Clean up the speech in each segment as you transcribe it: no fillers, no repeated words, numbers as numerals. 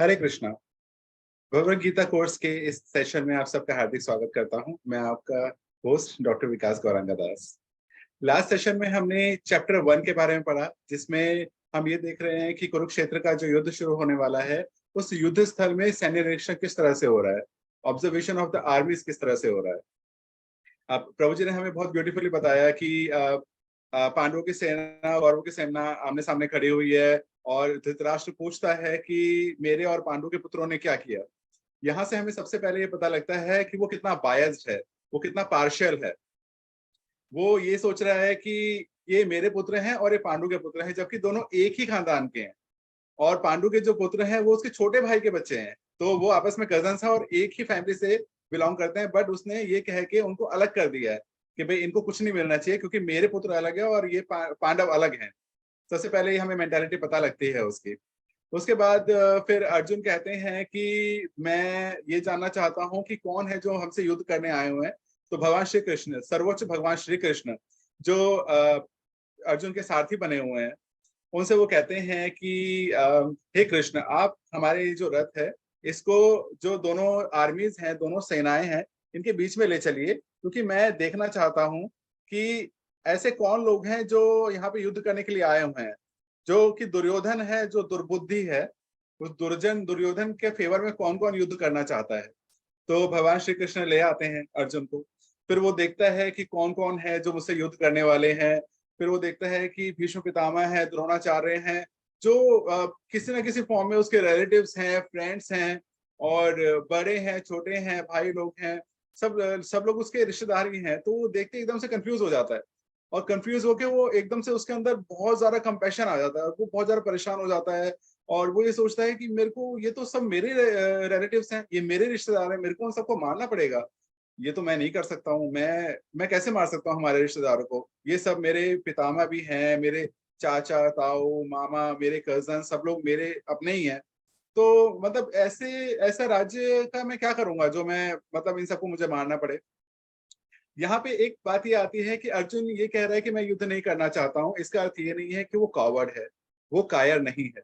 हरे Krishna. Bhagavad Gita course के इस session में आप सबका हार्दिक स्वागत करता हूं। मैं आपका होस्ट डॉक्टर विकास गौरंगा दास। लास्ट सेशन में हमने चैप्टर 1 के बारे में पढ़ा, जिसमें हम ये देख रहे हैं कि कुरुक्षेत्र का जो युद्ध शुरू होने वाला है, उस युद्ध स्थल में सैन्य निरीक्षण किस तरह से हो रहा है, ऑब्जर्वेशन ऑफ द आर्मीज किस तरह से हो रहा है। अब प्रभु जी ने हमें बहुत ब्यूटीफुली बताया कि पांडवों की सेना और कौरवों की सेना आमने सामने खड़ी हुई है और धृतराष्ट्र पूछता है कि मेरे और पांडु के पुत्रों ने क्या किया। यहाँ से हमें सबसे पहले ये पता लगता है कि वो कितना बायस्ड है, वो कितना पार्शियल है। वो ये सोच रहा है कि ये मेरे पुत्र हैं और ये पांडु के पुत्र हैं, जबकि दोनों एक ही खानदान के हैं। और पांडु के जो पुत्र हैं वो उसके छोटे भाई के बच्चे हैं, तो वो आपस में कजन्स हैं और एक ही फैमिली से बिलोंग करते हैं। बट उसने ये कह के उनको अलग कर दिया है कि भाई इनको कुछ नहीं मिलना चाहिए क्योंकि मेरे पुत्र अलग है और ये पांडव अलग हैं। सबसे पहले ही हमें मेंटालिटी पता लगती है उसकी। उसके बाद फिर अर्जुन कहते हैं कि मैं ये जानना चाहता हूँ कि कौन है जो हमसे युद्ध करने आए हुए हैं। तो भगवान श्री कृष्ण, सर्वोच्च भगवान श्री कृष्ण, जो अर्जुन के सारथी बने हुए हैं, उनसे वो कहते हैं कि हे कृष्ण, आप हमारे जो रथ है इसको, जो दोनों आर्मीज हैं, दोनों सेनाएं हैं, इनके बीच में ले चलिए, क्योंकि मैं देखना चाहता हूँ कि ऐसे कौन लोग हैं जो यहाँ पे युद्ध करने के लिए आए हुए हैं। जो कि दुर्योधन है, जो दुर्बुद्धि है, उस दुर्योधन के फेवर में कौन कौन युद्ध करना चाहता है। तो भगवान श्री कृष्ण ले आते हैं अर्जुन को। फिर वो देखता है कि कौन कौन है जो मुझसे युद्ध करने वाले हैं। फिर वो देखता है कि भीष्म पितामह है, द्रोणाचार्य हैं, जो किसी न किसी फॉर्म में उसके रिलेटिव्स हैं, फ्रेंड्स हैं, और बड़े हैं, छोटे हैं, भाई लोग हैं, सब सब लोग उसके रिश्तेदार ही हैं। तो वो देखते एकदम से कंफ्यूज हो जाता है, और कंफ्यूज होके वो एकदम से उसके अंदर बहुत ज्यादा कंपैशन आ जाता है, वो बहुत ज्यादा परेशान हो जाता है। और वो ये सोचता है कि मेरे को, ये तो सब मेरे रिलेटिव्स हैं, ये मेरे रिश्तेदार हैं, मेरे को उन सबको मारना पड़ेगा। ये तो मैं नहीं कर सकता हूँ, मैं कैसे मार सकता हूँ हमारे रिश्तेदारों को। ये सब मेरे पितामह भी हैं, मेरे चाचा, ताऊ, मामा, मेरे कजन, सब लोग मेरे अपने ही हैं। तो मतलब ऐसे ऐसा राज्य का मैं क्या करूंगा जो मैं, मतलब इन सबको मुझे मारना पड़े। यहाँ पे एक बात ये आती है कि अर्जुन ये कह रहा है कि मैं युद्ध नहीं करना चाहता हूँ, इसका अर्थ ये नहीं है कि वो कॉवर्ड है, वो कायर नहीं है।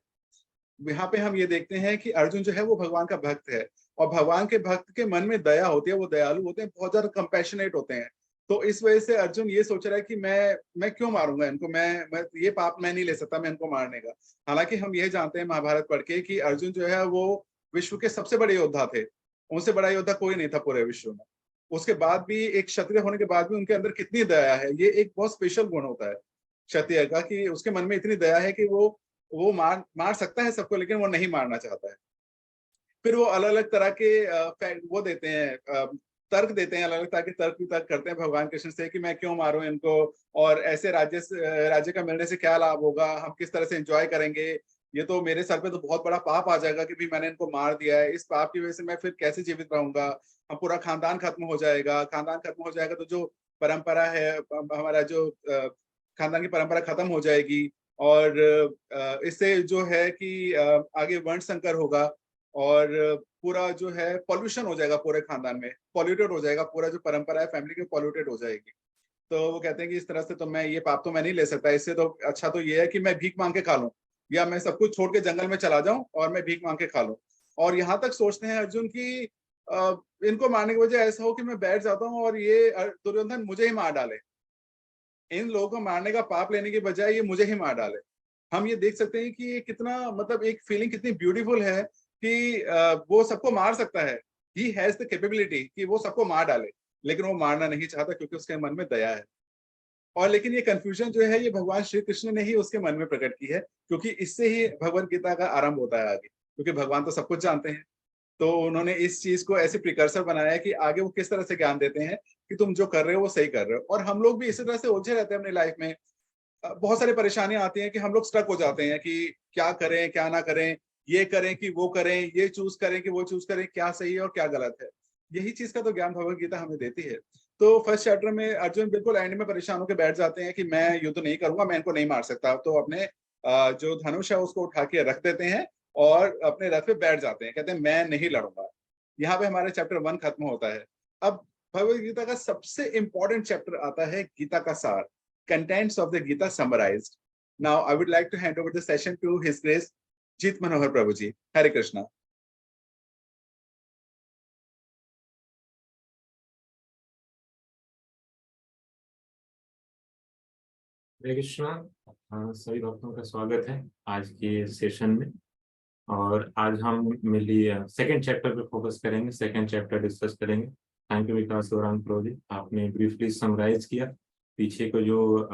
यहाँ पे हम ये देखते हैं कि अर्जुन जो है वो भगवान का भक्त है, और भगवान के भक्त के मन में दया होती है, वो दयालु होते हैं, बहुत ज्यादा कंपैशनेट होते हैं। तो इस वजह से अर्जुन ये सोच रहा है कि मैं क्यों मारूंगा इनको, मैं ये पाप मैं नहीं ले सकता मैं इनको मारने का। हालांकि हम ये जानते हैं महाभारत पढ़ के कि अर्जुन जो है वो विश्व के सबसे बड़े योद्धा थे। उनसे बड़ा योद्धा कोई नहीं था पूरे विश्व में। उसके बाद भी, एक क्षत्रिय होने के बाद भी उनके अंदर कितनी दया है, ये एक बहुत स्पेशल गुण होता है क्षत्रिय का, कि उसके मन में इतनी दया है कि वो मार मार सकता है सबको, लेकिन वो नहीं मारना चाहता है। फिर वो अलग अलग तरह के वो देते हैं, तर्क देते हैं, अलग अलग तरह के तर्क वितर्क करते हैं भगवान कृष्ण से कि मैं क्यों मारूं इनको, और ऐसे राज्य का मिलने से क्या लाभ होगा, हम किस तरह से एंजॉय करेंगे। ये तो मेरे सर पे तो बहुत बड़ा पाप आ जाएगा कि भी मैंने इनको मार दिया है, इस पाप की वजह से मैं फिर कैसे जीवित रहूंगा। हम पूरा खानदान खत्म हो जाएगा, खानदान खत्म हो जाएगा तो जो परंपरा है, हमारा जो खानदान की परंपरा खत्म हो जाएगी। और इससे जो है कि आगे वर्ण संकर होगा, और पूरा जो है पॉल्यूशन हो जाएगा, पूरे खानदान में पॉल्यूटेड हो जाएगा, पूरा जो परंपरा है फैमिली की पॉल्यूटेड हो जाएगी। तो वो कहते हैं कि इस तरह से तो मैं ये पाप तो मैं नहीं ले सकता, इससे तो अच्छा तो ये है कि मैं भीख मांग के खा लूं, या मैं सब कुछ छोड़ के जंगल में चला जाऊं और मैं भीख मांग के खा लूं। और यहाँ तक सोचते हैं अर्जुन की इनको मारने की वजह ऐसा हो कि मैं बैठ जाता हूँ और ये दुर्योधन मुझे ही मार डाले, इन लोगों को मारने का पाप लेने की बजाय ये मुझे ही मार डाले। हम ये देख सकते हैं कि ये कितना, मतलब एक फीलिंग कितनी ब्यूटीफुल है कि वो सबको मार सकता है, ही हैज द कैपेबिलिटी कि वो सबको मार डाले, लेकिन वो मारना नहीं चाहता क्योंकि उसके मन में दया है। और लेकिन ये कंफ्यूजन जो है ये भगवान श्री कृष्ण ने ही उसके मन में प्रकट की है, क्योंकि इससे ही भगवत गीता का आरंभ होता है आगे, क्योंकि भगवान तो सब कुछ जानते हैं। तो उन्होंने इस चीज को ऐसे प्रिकर्सर बनाया है कि आगे वो किस तरह से ज्ञान देते हैं कि तुम जो कर रहे हो वो सही कर रहे हो। और हम लोग भी इसी तरह से उलझे रहते हैं अपनी लाइफ में। बहुत सारी परेशानियां आती हैं कि हम लोग स्टक हो जाते हैं कि क्या करें क्या ना करें, ये करें कि वो करें, ये चूज करें कि वो चूज करें, क्या सही है और क्या गलत है। यही चीज का तो ज्ञान भगवत गीता हमें देती है। तो फर्स्ट चैप्टर में अर्जुन बिल्कुल एंड में परेशान होकर बैठ जाते हैं कि मैं युद्ध नहीं करूंगा, मैं इनको नहीं मार सकता। तो अपने जो धनुष है उसको उठा के रख देते हैं और अपने रथ पे बैठ जाते हैं, कहते हैं मैं नहीं लड़ूंगा। यहाँ पे हमारा चैप्टर 1 खत्म होता है। अब भगवत गीता का सबसे इंपॉर्टेंट चैप्टर आता है गीता का सार, contents of the Gita summarized. Now, I would like to hand over the session to His Grace Jit Manohar Prabhuji. Hare Krishna. हरे कृष्णा। सभी भक्तों का स्वागत है आज के सेशन में। और आज हम मेनली सेकंड चैप्टर पे फोकस करेंगे, सेकंड चैप्टर डिस्कस करेंगे। थैंक यू विकास गौरांग प्रो जी, आपने ब्रीफली समराइज किया पीछे को जो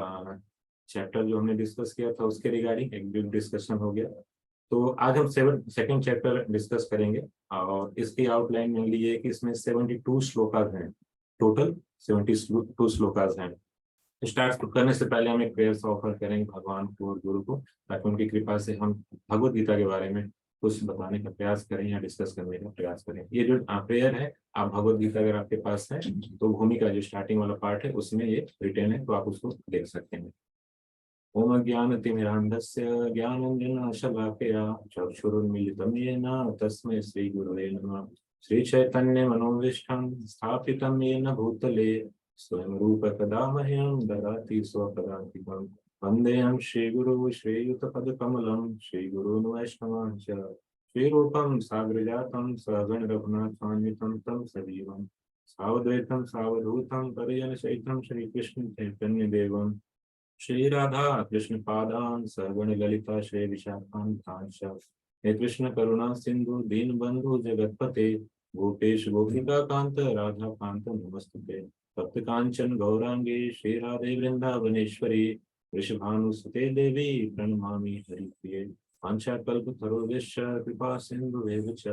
चैप्टर जो हमने डिस्कस किया था उसके रिगार्डिंग एक ब्रीफ डिस्कशन हो गया। तो आज हम सेकंड चैप्टर डिस्कस करेंगे और इसकी आउटलाइन मेनली ये है कि इसमें 72 श्लोकाज हैं, टोटल 72 श्लोकाज हैं। स्टार्ट करने से पहले हम एक प्रेयर्स ऑफर करेंगे भगवान को और गुरु को, ताकि उनकी कृपा से हम भगवत गीता के बारे में कुछ बताने का प्रयास करें या डिस्कस करने का प्रयास करें। ये जो प्रेयर है, आप भगवत गीता अगर आपके पास है तो भूमिका जो स्टार्टिंग वाला पार्ट है उसमें ये रिटेन है, तो आप उसको देख सकते हैं। ओम ज्ञानतिमिरान्धस्य ज्ञानाञ्जनशलाकया चक्षुरुन्मीलितं येन तस्मै श्रीगुरवे नमः। श्रीचैतन्यमनोभीष्टं स्थापितं येन भूतले स्वयं रूप कदा मह्यं ददाति स्वपदान्तिकं। वन्देऽहं श्रीगुरु श्रीयुतपदकमलं श्रीगुरून् वैष्णवांश्च श्रीरूपं साग्रजातं सहगण रघुनाथान्वितं तं सजीवं सावद्वैतं सावधूतं परिजनसहितं श्रीकृष्ण चैतन्यदेवं श्री राधा कृष्ण पादान सरगण ललिता श्री विशाखांश हे कृष्ण करुणा सिंधु दीन बंधु जगतपते गोपेश गोपिका कांत राधा कांत नमस्तुते भक्त कांचन गौरांगे श्री राधे वृंदावनेश्वरी वृषभानुसुते देवी प्रणमामि हरिप्रिये पांचाकल्पतरुभ्यश्च कृपा सिन्धुभ्यः च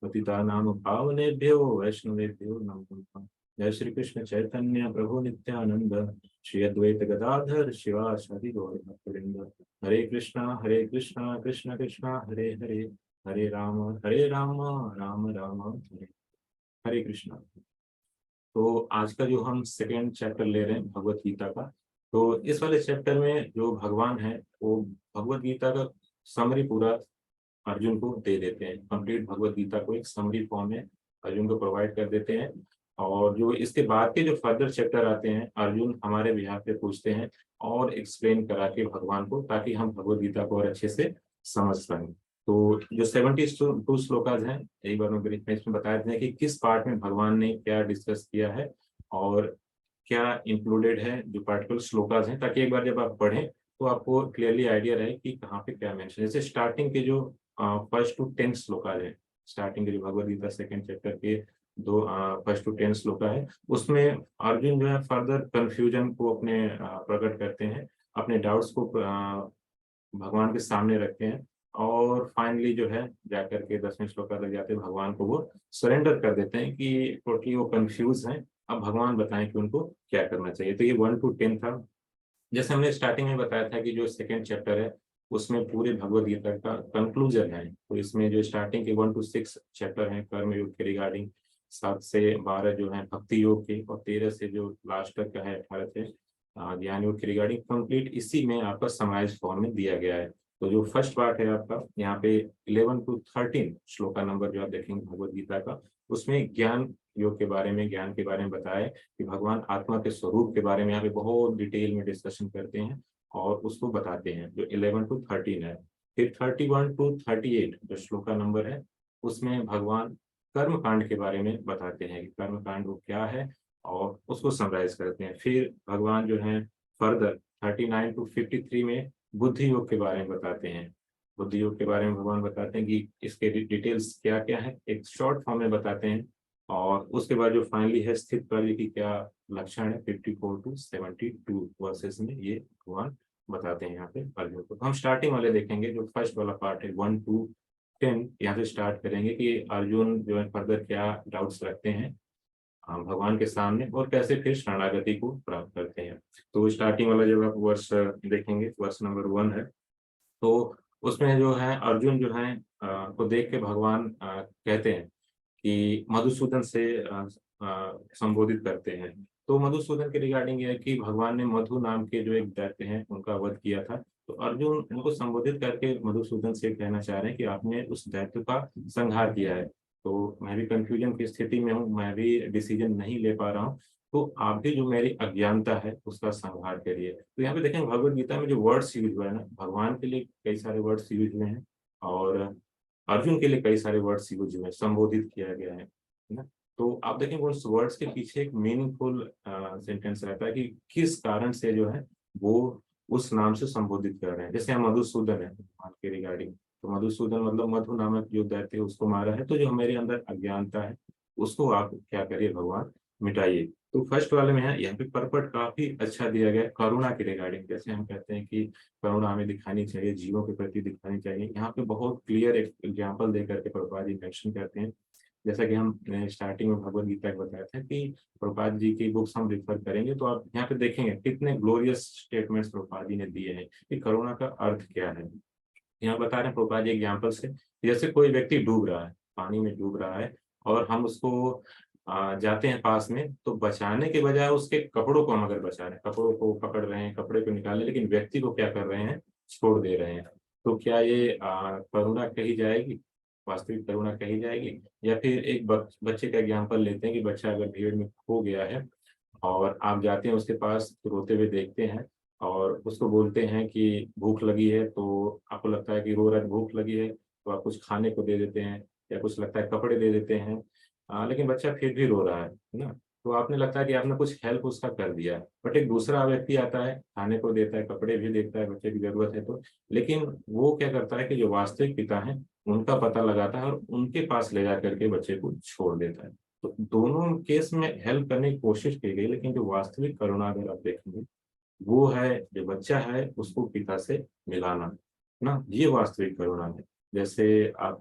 पतितानां पावनेभ्यो वैष्णवेभ्यो नमो नमः। जय श्री कृष्ण चैतन्य प्रभु नित्यानंद श्री अद्वैत गदाधर शिवासादि गौर भक्तवृंद। हरे कृष्णा कृष्ण कृष्णा हरे हरे, हरे राम राम राम हरे हरे कृष्णा। तो आज का जो हम सेकेंड चैप्टर ले रहे हैं भगवत गीता का, तो इस वाले चैप्टर में जो भगवान है वो भगवत गीता का समरी पूरा अर्जुन को दे देते हैं। कंप्लीट भगवत गीता को एक समरी फॉर्म में अर्जुन को प्रोवाइड कर देते हैं। और जो इसके बाद के जो फर्दर चैप्टर आते हैं अर्जुन हमारे बिहार पे पूछते हैं और एक्सप्लेन करा के भगवान को, ताकि हम भगवत गीता को और अच्छे से समझ पाएं। तो जो 72 श्लोकाज हैं, एक बार मैं ब्रीफ में इसमें बता देते हैं कि किस पार्ट में भगवान ने क्या डिस्कस किया है और क्या इंक्लूडेड है जो पार्टिकुलर श्लोकाज हैं, ताकि एक बार जब आप पढ़ें तो आपको क्लियरली आइडिया रहे कि कहाँ पे क्या मेंशन। जैसे स्टार्टिंग के जो फर्स्ट टू 10 श्लोकाज है, स्टार्टिंग के जो भगवद गीता सेकंड चैप्टर के दो फर्स्ट टू 10 श्लोका है, उसमें अर्जुन जो है फर्दर कंफ्यूजन को अपने प्रकट करते हैं, अपने डाउट्स को भगवान के सामने रखते हैं और फाइनली जो है जाकर के 10वें श्लोक तक जाते भगवान को वो सरेंडर कर देते हैं कि टोटली वो कंफ्यूज हैं, अब भगवान बताएं कि उनको क्या करना चाहिए। तो ये 1 to 10 था। जैसे हमने स्टार्टिंग में बताया था कि जो सेकेंड चैप्टर है उसमें पूरे भगवद गीता का कंक्लूजन है। तो इसमें जो स्टार्टिंग के 1 to 6 चैप्टर हैं कर्म योग के रिगार्डिंग, 7 से 12 जो है भक्ति योग के, और 13 से जो लास्ट तक का है 18 से ज्ञान योग के रिगार्डिंग कंप्लीट इसी में आपका समाइज फॉर्म में दिया गया है। तो जो फर्स्ट पार्ट है आपका यहाँ पे 11 to 13 श्लोका नंबर जो आप देखेंगे भगवद गीता का, उसमें ज्ञान योग के बारे में, ज्ञान के बारे में बताया कि भगवान आत्मा के स्वरूप के बारे में यहाँ पे बहुत डिटेल में डिस्कशन करते हैं और उसको बताते हैं, जो 11 to 13 है। फिर 31 to 38 जो श्लोका नंबर है उसमें भगवान कर्म कांड के बारे में बताते हैं कि कर्म कांड वो क्या है और उसको समराइज करते हैं। फिर भगवान जो है फर्दर 39 to 53 में बुद्धि योग के बारे में बताते हैं। बुद्धि योग के बारे में भगवान बताते हैं कि इसके डिटेल्स क्या क्या है, एक शॉर्ट फॉर्म में बताते हैं। और उसके बाद जो फाइनली है स्थित प्रज्ञ की क्या लक्षण है 54 to 72 वर्सेस में ये भगवान बताते हैं यहाँ पे अर्जुन को। तो हम स्टार्टिंग वाले देखेंगे, जो फर्स्ट वाला पार्ट है 1 to 10, यहाँ से स्टार्ट करेंगे कि अर्जुन जो है फर्दर क्या डाउट्स रखते हैं भगवान के सामने और कैसे फिर शरणागति को प्राप्त करते हैं। तो स्टार्टिंग वाला जब आप वर्ष देखेंगे, वर्ष नंबर 1 है, तो उसमें जो है अर्जुन जो है को देख के भगवान कहते हैं कि मधुसूदन से संबोधित करते हैं। तो मधुसूदन के रिगार्डिंग ये है कि भगवान ने मधु नाम के जो एक दैत्य हैं उनका वध किया था। तो अर्जुन उनको संबोधित करके मधुसूदन से कहना चाह रहे हैं कि आपने उस दैत्य का संहार किया है, तो मैं भी कंफ्यूजन की स्थिति में हूँ, मैं भी डिसीजन नहीं ले पा रहा हूँ, तो आप भी जो मेरी अज्ञानता है उसका संहार करिए। तो यहाँ पे देखें भगवत गीता में जो वर्ड्स यूज हुआ है ना, भगवान के लिए कई सारे वर्ड्स यूज हुए हैं और अर्जुन के लिए कई सारे वर्ड्स यूज हुए हैं, संबोधित किया गया है ना। तो आप देखें उस वर्ड्स के पीछे एक मीनिंगफुल सेंटेंस रहता है कि किस कारण से जो है वो उस नाम से संबोधित कर रहे हैं। जैसे हम मधुसूदन है भगवान के रिगार्डिंग, तो मधुसूदन मतलब मधु नामक जो दैत्य है उसको मारा है, तो जो हमारे अंदर अज्ञानता है उसको आप क्या करिए भगवान मिटाइए। तो फर्स्ट वाले में है यहाँ पे पर्पट काफी अच्छा दिया गया है करुणा के रिगार्डिंग। जैसे हम कहते हैं कि करुणा हमें दिखानी चाहिए, जीवों के प्रति दिखानी चाहिए, यहाँ पे बहुत क्लियर एग्जाम्पल दे करके प्रभुपाद जी मेंशन करते हैं। जैसा कि हम स्टार्टिंग में भगवत गीता का बताया था कि प्रभुपाद जी की बुक्स हम रिफर करेंगे तो आप यहाँ पे देखेंगे कितने ग्लोरियस स्टेटमेंट्स प्रभुपाद जी ने दिए हैं कि करुणा का अर्थ क्या है। यहाँ बता रहे हैं प्रभुपाद जी एग्जाम्पल से, जैसे कोई व्यक्ति डूब रहा है, पानी में डूब रहा है, और हम उसको जाते हैं पास में, तो बचाने के बजाय उसके कपड़ों को हम अगर बचा रहे हैं, कपड़ों को पकड़ रहे हैं, कपड़े को निकाले, लेकिन व्यक्ति को क्या कर रहे हैं, छोड़ दे रहे हैं, तो क्या ये करुणा कही जाएगी, वास्तविक करुणा कही जाएगी? या फिर एक बच्चे का एग्जाम्पल लेते हैं कि बच्चा अगर भीड़ में खो गया है और आप जाते हैं उसके पास, रोते हुए देखते हैं और उसको बोलते हैं कि भूख लगी है, तो आपको लगता है कि रो रहा है, भूख लगी है, तो आप कुछ खाने को दे देते हैं या कुछ लगता है कपड़े दे देते हैं, लेकिन बच्चा फिर भी रो रहा है ना? तो आपने लगता है कि आपने कुछ हेल्प उसका कर दिया। बट एक दूसरा व्यक्ति आता है, खाने को देता है, कपड़े भी देखता है, बच्चे की जरूरत है तो, लेकिन वो क्या करता है कि जो वास्तविक पिता है उनका पता लगाता है और उनके पास ले जा करके बच्चे को छोड़ देता है। तो दोनों केस में हेल्प करने की कोशिश की गई, लेकिन जो वास्तविक करुणा अगर आप देखेंगे वो है जो बच्चा है उसको पिता से मिलाना ना, ये वास्तविक करुणा है। जैसे आप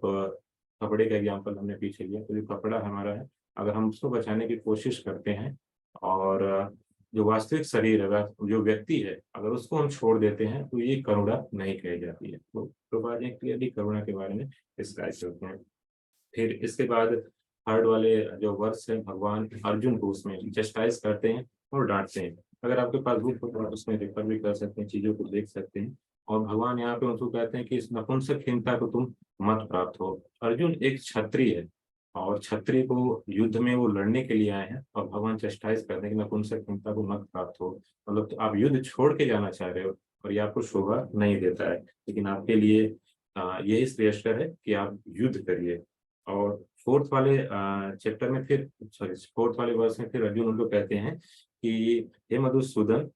कपड़े का एग्जांपल हमने पीछे लिया, तो जो कपड़ा हमारा है अगर हम उसको बचाने की कोशिश करते हैं और जो वास्तविक शरीर है, जो व्यक्ति है, अगर उसको हम छोड़ देते हैं तो ये करुणा नहीं कही जाती है। तो प्रभुपाद जी क्लियरली करुणा के बारे में डिस्क्राइब करते हैं। फिर इसके बाद थर्ड वाले जो वर्स है, भगवान अर्जुन को उसमें जस्टिस करते हैं और डांटते हैं। अगर आपके पास बुक हो तो आप उसमें रेफर भी कर सकते हैं, चीजों को देख सकते हैं। और भगवान यहाँ पे उनको कहते हैं कि इस नपुंसकहीनता को तुम मत प्राप्त हो। अर्जुन एक क्षत्रिय है और क्षत्रिय को युद्ध में वो लड़ने के लिए आए हैं, और भगवान चेस्टाइज करते हैं कि नपुंसकहीनता को मत प्राप्त हो, मतलब तो आप युद्ध छोड़ के जाना चाह रहे हो और ये आपको शोभा नहीं देता है, लेकिन आपके लिए यही श्रेष्ठकर है कि आप युद्ध करिए। और फोर्थ वाले चैप्टर में फिर, सॉरी फोर्थ वाले वर्ष में फिर अर्जुन उनको कहते हैं कि हे मधुसूदन,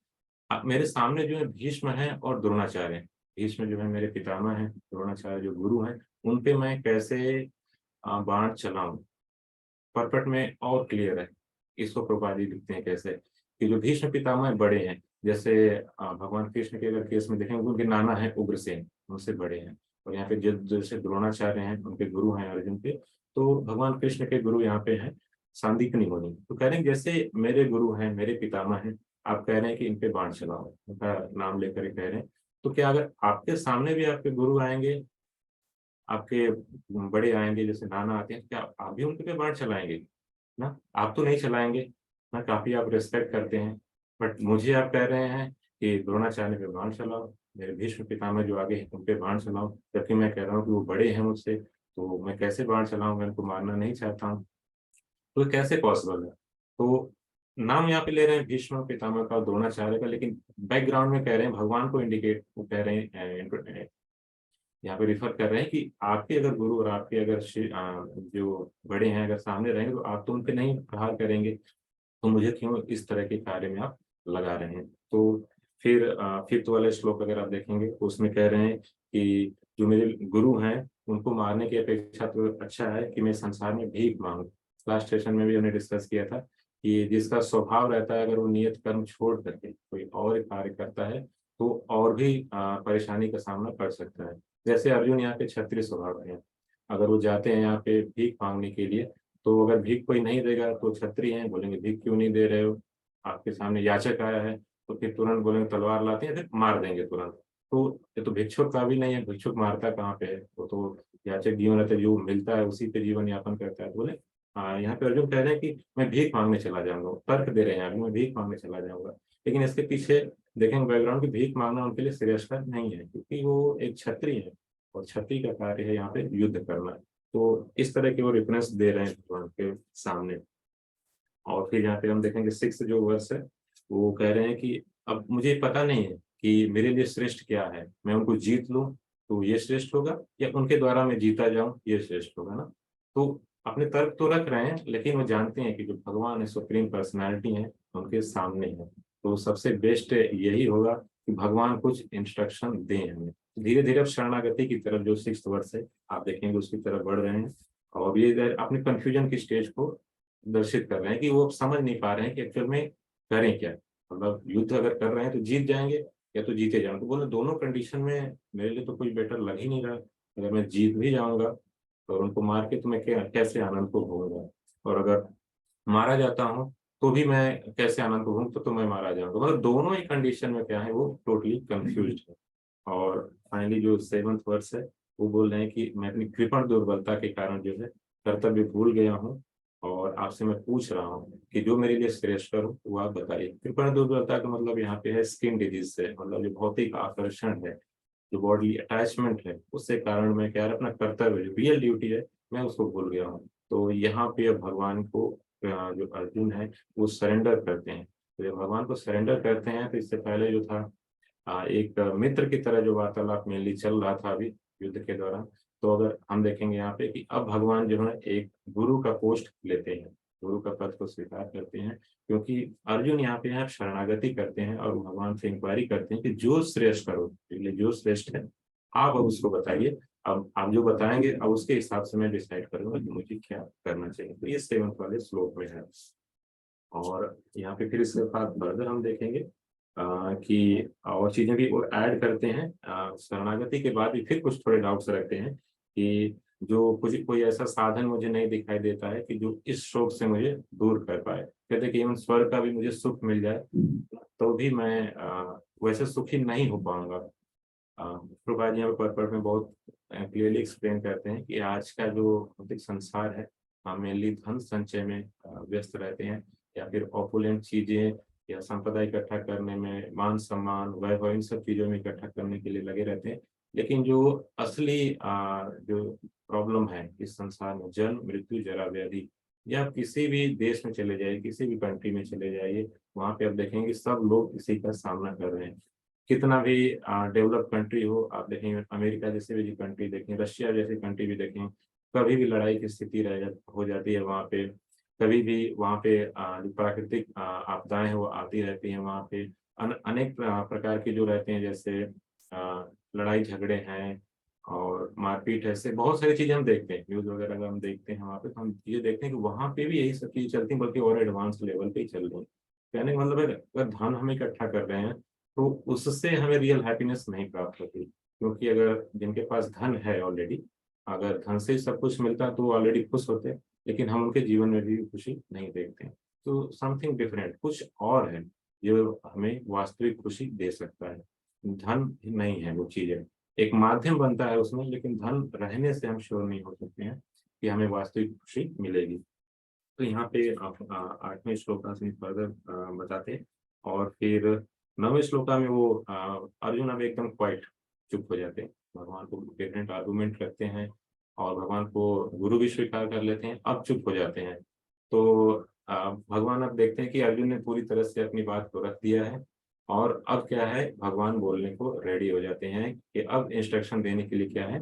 मेरे सामने जो है भीष्म है और द्रोणाचार्य है। भीष्म जो है मेरे पितामह हैं, द्रोणाचार्य जो गुरु हैं, उन पे मैं कैसे बाण चलाऊं। परपट में और क्लियर है, इसको प्रभुपाद जी लिखते हैं कैसे कि जो भीष्म पितामह बड़े हैं, जैसे भगवान कृष्ण के अगर केस में देखेंगे उनके नाना है उग्रसेन, उनसे बड़े हैं। और यहाँ पे जैसे द्रोणाचार्य हैं उनके गुरु हैं अर्जुन के, तो भगवान कृष्ण के गुरु यहाँ पे हैं सांदीपनि मुनि। तो कह रहे हैं जैसे मेरे गुरु हैं, मेरे पितामह हैं, आप कह रहे हैं कि इन पे बाण चलाओ, उनका नाम लेकर कह रहे हैं। तो क्या अगर आपके सामने भी आपके गुरु आएंगे, आपके बड़े आएंगे, जैसे नाना आते हैं, क्या आप भी उनके पे बाण चलाएंगे? ना, आप तो नहीं चलाएंगे ना, काफी आप रिस्पेक्ट करते हैं। बट मुझे आप कह रहे हैं कि द्रोणाचार्य पे बाण चलाओ, मेरे भीष्म पितामह जो आगे हैं उन पे बाण चलाओ, जबकि मैं कह रहा हूँ कि वो बड़े हैं मुझसे, तो मैं कैसे बाण चलाऊं, मैं उनको मारना नहीं चाहता हूँ। तो ये कैसे पॉसिबल है? तो नाम यहाँ पे ले रहे हैं भीष्म पितामह का और द्रोणाचार्य का, लेकिन बैकग्राउंड में कह रहे हैं भगवान को इंडिकेट, वो कह रहे हैं यहाँ पे रिफर कर रहे हैं कि आपके अगर गुरु और आपके अगर जो बड़े हैं अगर सामने रहेंगे तो आप तो उन पे नहीं प्रहार करेंगे, तो मुझे क्यों इस तरह के कार्य में आप लगा रहे हैं? तो फिर फिफ्थ वाले श्लोक अगर आप देखेंगे तो उसमें कह रहे हैं कि जो मेरे गुरु हैं उनको मारने की अपेक्षा तो अच्छा है कि मैं संसार में भीख मांगू। लास्ट सेशन में भी हमने डिस्कस किया था कि जिसका स्वभाव रहता है अगर वो नियत कर्म छोड़ करके कोई और कार्य करता है तो और भी परेशानी का सामना कर सकता है। जैसे अर्जुन यहाँ पे क्षत्रिय स्वभाव है, अगर वो जाते हैं यहाँ पे भीख मांगने के लिए, तो अगर भीख कोई नहीं देगा तो क्षत्रिय हैं बोलेंगे भीख क्यों नहीं दे रहे हो, आपके सामने याचक आया है, तो फिर तुरंत बोलेंगे तलवार लाते हैं, फिर मार देंगे तुरंत। तो ये तो भिक्षुक का भी नहीं है, भिक्षुक मारता कहाँ पे है, वो तो याचक जीवन रहता है, जो मिलता है उसी पे जीवन यापन करता है। तो बोले हाँ, यहाँ पे अर्जुन कह रहे हैं कि मैं भीख मांगने चला जाऊंगा, तर्क दे रहे हैं अभी मैं भीख मांगने चला जाऊंगा। लेकिन इसके पीछे देखेंगे बैकग्राउंड की भीख मांगना उनके लिए श्रेष्ठकर नहीं है, क्योंकि वो एक क्षत्रिय है और क्षत्रिय का कार्य है यहाँ पे युद्ध करना। तो इस तरह के वो रेफरेंस दे रहे हैं भगवान के सामने। और फिर यहाँ पे हम देखेंगे सिक्स जो वर्स है, वो कह रहे हैं कि अब मुझे पता नहीं है कि मेरे लिए श्रेष्ठ क्या है, मैं उनको जीत लूं तो ये श्रेष्ठ होगा या उनके द्वारा मैं जीता जाऊं ये श्रेष्ठ होगा ना। तो अपने तर्क तो रख रहे हैं, लेकिन वो जानते हैं कि जो भगवान है, सुप्रीम पर्सनैलिटी है, उनके सामने है, तो सबसे बेस्ट यही होगा कि भगवान कुछ इंस्ट्रक्शन दें हमें। धीरे धीरे अब शरणागति की तरफ जो 6th वर्ष है आप देखेंगे उसकी तरफ बढ़ रहे हैं, और ये अपने कंफ्यूजन की स्टेज को दर्शित कर रहे हैं कि वो समझ नहीं पा रहे हैं कि एक्चुअल में करें क्या। मतलब युद्ध अगर कर रहे हैं तो जीत जाएंगे या तो जीते जाएंगे। तो बोले दोनों कंडीशन में मेरे लिए तो कोई बेटर लग ही नहीं रहा। अगर मैं जीत भी जाऊंगा और उनको मार के तो मैं कैसे आनंद को भोगूंगा, और अगर मारा जाता हूँ तो भी मैं कैसे आनंद को भोगूं, तो मैं मारा जाऊंगा। मतलब दोनों ही कंडीशन में क्या है, वो टोटली कंफ्यूज है। और फाइनली जो 7th वर्ष है वो बोल रहे हैं कि मैं अपनी कृपण दुर्बलता के कारण जो है कर्तव्य भूल गया हूँ, और आपसे मैं पूछ रहा हूँ कि जो मेरे लिए श्रेष्ठ हो वो आप बताइए। कृपण दुर्बलता का मतलब यहाँ पे है स्किन डिजीज से, मतलब जो भौतिक आकर्षण है, जो बॉडी अटैचमेंट है, उससे कारण मैं क्या है अपना कर्तव्य रियल ड्यूटी है मैं उसको भूल गया हूँ। तो यहाँ पे भगवान को जो अर्जुन है वो सरेंडर करते हैं। तो जब भगवान को सरेंडर करते हैं तो इससे पहले जो था एक मित्र की तरह जो वार्तालाप मेनली चल रहा था अभी युद्ध के दौरान। तो अगर हम देखेंगे यहाँ पे कि अब भगवान जो है एक गुरु का पोस्ट लेते हैं, गुरु का पद को स्वीकार करते हैं, क्योंकि अर्जुन यहाँ पे आप शरणागति करते हैं और भगवान से इंक्वायरी करते हैं कि जो श्रेष्ठ करो, इसलिए जो श्रेष्ठ है आप अब उसको बताइए। अब आप जो बताएंगे अब उसके हिसाब से मैं डिसाइड करूंगा कि मुझे क्या करना चाहिए। तो ये 7th वाले श्लोक में है। और यहाँ पे फिर इसके बाद फर्दर हम देखेंगे कि और चीजें भी और ऐड करते हैं। शरणागति के बाद भी फिर कुछ थोड़े डाउट्स रखते हैं कि जो कुछ कोई ऐसा साधन मुझे नहीं दिखाई देता है कि जो इस शोक से मुझे दूर कर पाए। कहते हैं कि इवन स्वर्ग का भी मुझे सुख मिल जाए तो भी मैं वैसे सुखी नहीं हो पाऊंगा। प्रभुपाद जी यहाँ पे पर्पट में बहुत क्लियरली एक्सप्लेन करते हैं कि आज का जो भौतिक संसार है, हम मेनली धन संचय में व्यस्त रहते हैं, या फिर ऑपुलेंट चीजें या संपदा इकट्ठा करने में, मान सम्मान वैभव इन सब चीजों में इकट्ठा करने के लिए लगे रहते हैं। लेकिन जो असली जो प्रॉब्लम है इस संसार में, जन्म मृत्यु जरा व्याधि, या आप किसी भी देश में चले जाइए, किसी भी कंट्री में चले जाइए, वहां पे आप देखेंगे सब लोग इसी का सामना कर रहे हैं। कितना भी डेवलप कंट्री हो, आप देखेंगे अमेरिका जैसे भी कंट्री देखें, रशिया जैसी कंट्री भी देखें, कभी भी लड़ाई की स्थिति हो जाती है वहाँ पे। कभी भी वहाँ पे जो प्राकृतिक आपदाएं हैं वो आती रहती हैं वहाँ पे। अनेक प्रकार के जो रहते हैं, जैसे लड़ाई झगड़े हैं और मारपीट, ऐसे बहुत सारी चीजें हम देखते हैं न्यूज वगैरह अगर हम देखते हैं वहाँ पे, तो हम ये देखते हैं कि वहाँ पे भी यही सब चीजें चलती हैं, बल्कि और एडवांस लेवल पे ही चल रही है। कहने का मतलब है अगर धन हम इकट्ठा कर रहे हैं तो उससे हमें रियल हैप्पीनेस नहीं प्राप्त होती, क्योंकि अगर जिनके पास धन है ऑलरेडी, अगर धन से ही सब कुछ मिलता तो वो ऑलरेडी खुश होते, लेकिन हम उनके जीवन में भी खुशी नहीं देखते। तो समथिंग डिफरेंट कुछ और है जो हमें वास्तविक खुशी दे सकता है। धन नहीं है वो चीजें, एक माध्यम बनता है उसमें, लेकिन धन रहने से हम श्योर नहीं हो सकते हैं कि हमें वास्तविक खुशी मिलेगी। तो यहाँ पे आप 8वें श्लोका से फर्दर बताते हैं। और फिर 9वें श्लोका में वो अर्जुन अब एकदम क्वाइट चुप हो जाते हैं, भगवान को डिफरेंट आर्गुमेंट रखते हैं और भगवान को गुरु भी स्वीकार कर लेते हैं, अब चुप हो जाते हैं। तो भगवान अब देखते हैं कि अर्जुन ने पूरी तरह से अपनी बात को रख दिया है, और अब क्या है भगवान बोलने को रेडी हो जाते हैं कि अब इंस्ट्रक्शन देने के लिए क्या है,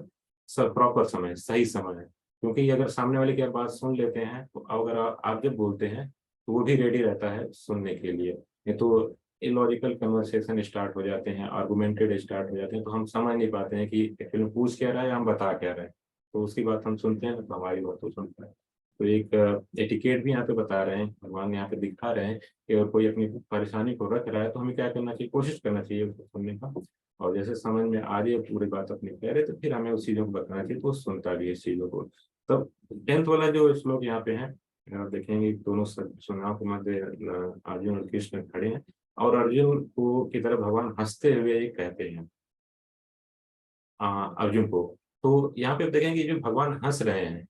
सब प्रॉपर समय, सही समय है। क्योंकि अगर सामने वाले की आप बात सुन लेते हैं तो अगर आप जब बोलते हैं तो वो भी रेडी रहता है सुनने के लिए। नहीं तो इलॉजिकल कन्वर्सेशन स्टार्ट हो जाते हैं, आर्गुमेंटेड स्टार्ट हो जाते हैं, तो हम समझ नहीं पाते हैं कि एक्चुअली पूछ क्या रहा है या हम बता क्या रहे हैं। तो उसकी बात हम सुनते हैं तो हमारी बात तो सुनता है। तो एक एटिकेट भी यहाँ पे बता रहे हैं, भगवान यहाँ पे दिखा रहे हैं कि अगर कोई अपनी परेशानी को रख रहा है तो हमें क्या करना चाहिए, कोशिश करना चाहिए उसको सुनने का। और जैसे समझ में आ रही है पूरी बात अपनी कह रहे तो फिर हमें उस चीजों को बताना चाहिए, तो वो सुनता भी है इस चीजों को। तो 10th वाला जो श्लोक यहाँ पे है, आप देखेंगे दोनों सुनाव के मध्य अर्जुन और कृष्ण खड़े हैं, और अर्जुन को की तरफ भगवान हंसते हुए ये कहते हैं अर्जुन को। तो यहाँ पे आप देखेंगे जो भगवान हंस रहे हैं,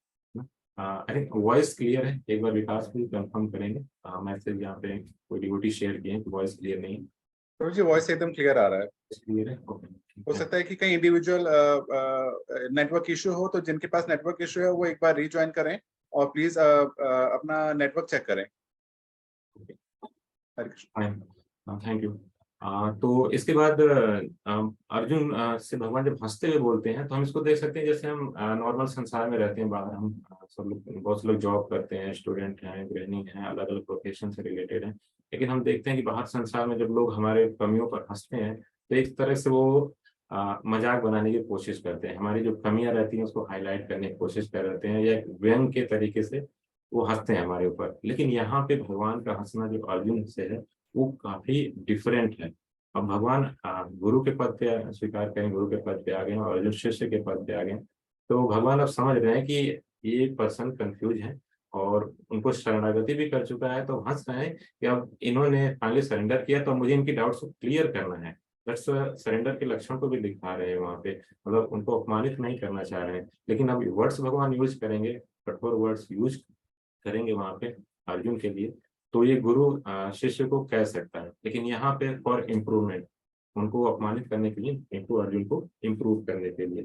आई थिंक वॉइस क्लियर है, एक बार विकास भी कंफर्म करेंगे। मैसेज यहाँ पे कोई डिवोटी शेयर किए हैं कि वॉइस क्लियर नहीं है। तो जी वॉइस एकदम क्लियर आ रहा है। क्लियर है, ओके ठीक हो है। सकता है कि कहीं इंडिविजुअल नेटवर्क इशू हो, तो जिनके पास नेटवर्क इशू है वो एक बार रीज्वाइन करें और प्लीज अपना नेटवर्क चेक करें। हरे कृष्ण। Thank you. तो इसके बाद अर्जुन से भगवान जब हंसते हुए बोलते हैं तो हम इसको देख सकते हैं जैसे हम नॉर्मल संसार में रहते हैं, बाहर हम सब लोग, बहुत से लोग जॉब करते हैं, स्टूडेंट हैं, गृहिणी हैं, अलग अलग प्रोफेशन से रिलेटेड हैं। लेकिन हम देखते हैं कि बाहर संसार में जब लोग हमारे कमियों पर हंसते हैं तो एक तरह से वो मजाक बनाने की कोशिश करते हैं, हमारी जो कमियां रहती हैं उसको हाईलाइट करने की कोशिश कर रहे हैं, या एक व्यंग के तरीके से वो हंसते हैं हमारे ऊपर। लेकिन यहाँ पे भगवान का हंसना जो अर्जुन से है वो काफी डिफरेंट है। अब भगवान गुरु के पद पे स्वीकार करें, गुरु के पद पे आ गए हैं, और अर्जुन शिष्य के पद पे आ गए हैं। तो भगवान अब समझ रहे हैं कि ये पर्सन कंफ्यूज है और उनको शरणागति भी कर चुका है, तो हंस रहे हैं कि अब इन्होंने फाइनली सरेंडर किया तो मुझे इनकी डाउट्स को क्लियर करना है। दट्स सरेंडर के लक्षण को भी दिखा रहे हैं वहाँ पे, मतलब उनको अपमानित नहीं करना चाह रहे हैं। लेकिन अब वर्ड्स भगवान यूज करेंगे, कठोर वर्ड्स यूज करेंगे वहाँ पे अर्जुन के लिए। तो ये गुरु शिष्य को कह सकता है, लेकिन यहाँ पे फॉर इम्प्रूवमेंट, उनको अपमानित करने के लिए, इनको अर्जुन को इम्प्रूव करने के लिए।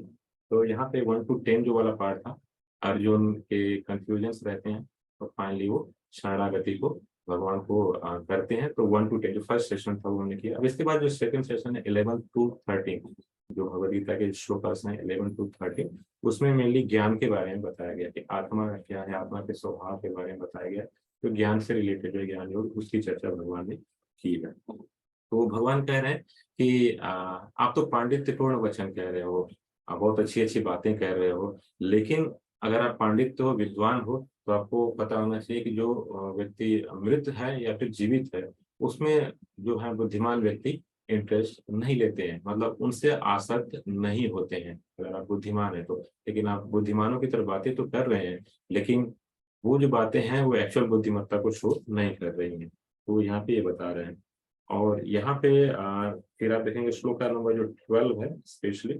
तो यहाँ पे 1 to 10 जो वाला पार्ट था, अर्जुन के कंफ्यूजन्स रहते हैं, तो फाइनली वो शरणागति को भगवान को करते हैं। तो 1 to 10 जो फर्स्ट सेशन था वो हमने किया। अब इसके बाद जो सेकंड सेशन है 11 to 13, जो भगवद गीता के श्लोकास हैं 11 to 13, उसमें मेनली ज्ञान के बारे में बताया गया कि आत्मा क्या है, आत्मा के स्वभाव के बारे में बताया गया। तो ज्ञान से रिलेटेड जो ज्ञान योग उसकी चर्चा भगवान ने की है। तो भगवान कह रहे हैं कि आप तो पांडित्यपूर्ण वचन कह रहे हो, आप बहुत अच्छी अच्छी बातें कह रहे हो, लेकिन अगर आप पांडित्य हो, विद्वान हो, तो आपको पता होना चाहिए कि जो व्यक्ति मृत है या फिर जीवित है उसमें जो है बुद्धिमान व्यक्ति इंटरेस्ट नहीं लेते हैं, मतलब उनसे आसक्त नहीं होते हैं अगर आप बुद्धिमान है तो। लेकिन आप बुद्धिमानों की तरफ बातें तो कर रहे हैं, लेकिन वो जो बातें हैं वो एक्चुअल बुद्धिमत्ता को शो नहीं कर रही हैं। तो यहाँ पे ये बता रहे हैं। और यहाँ पे फिर आप देखेंगे श्लोक नंबर जो 12 है स्पेशली,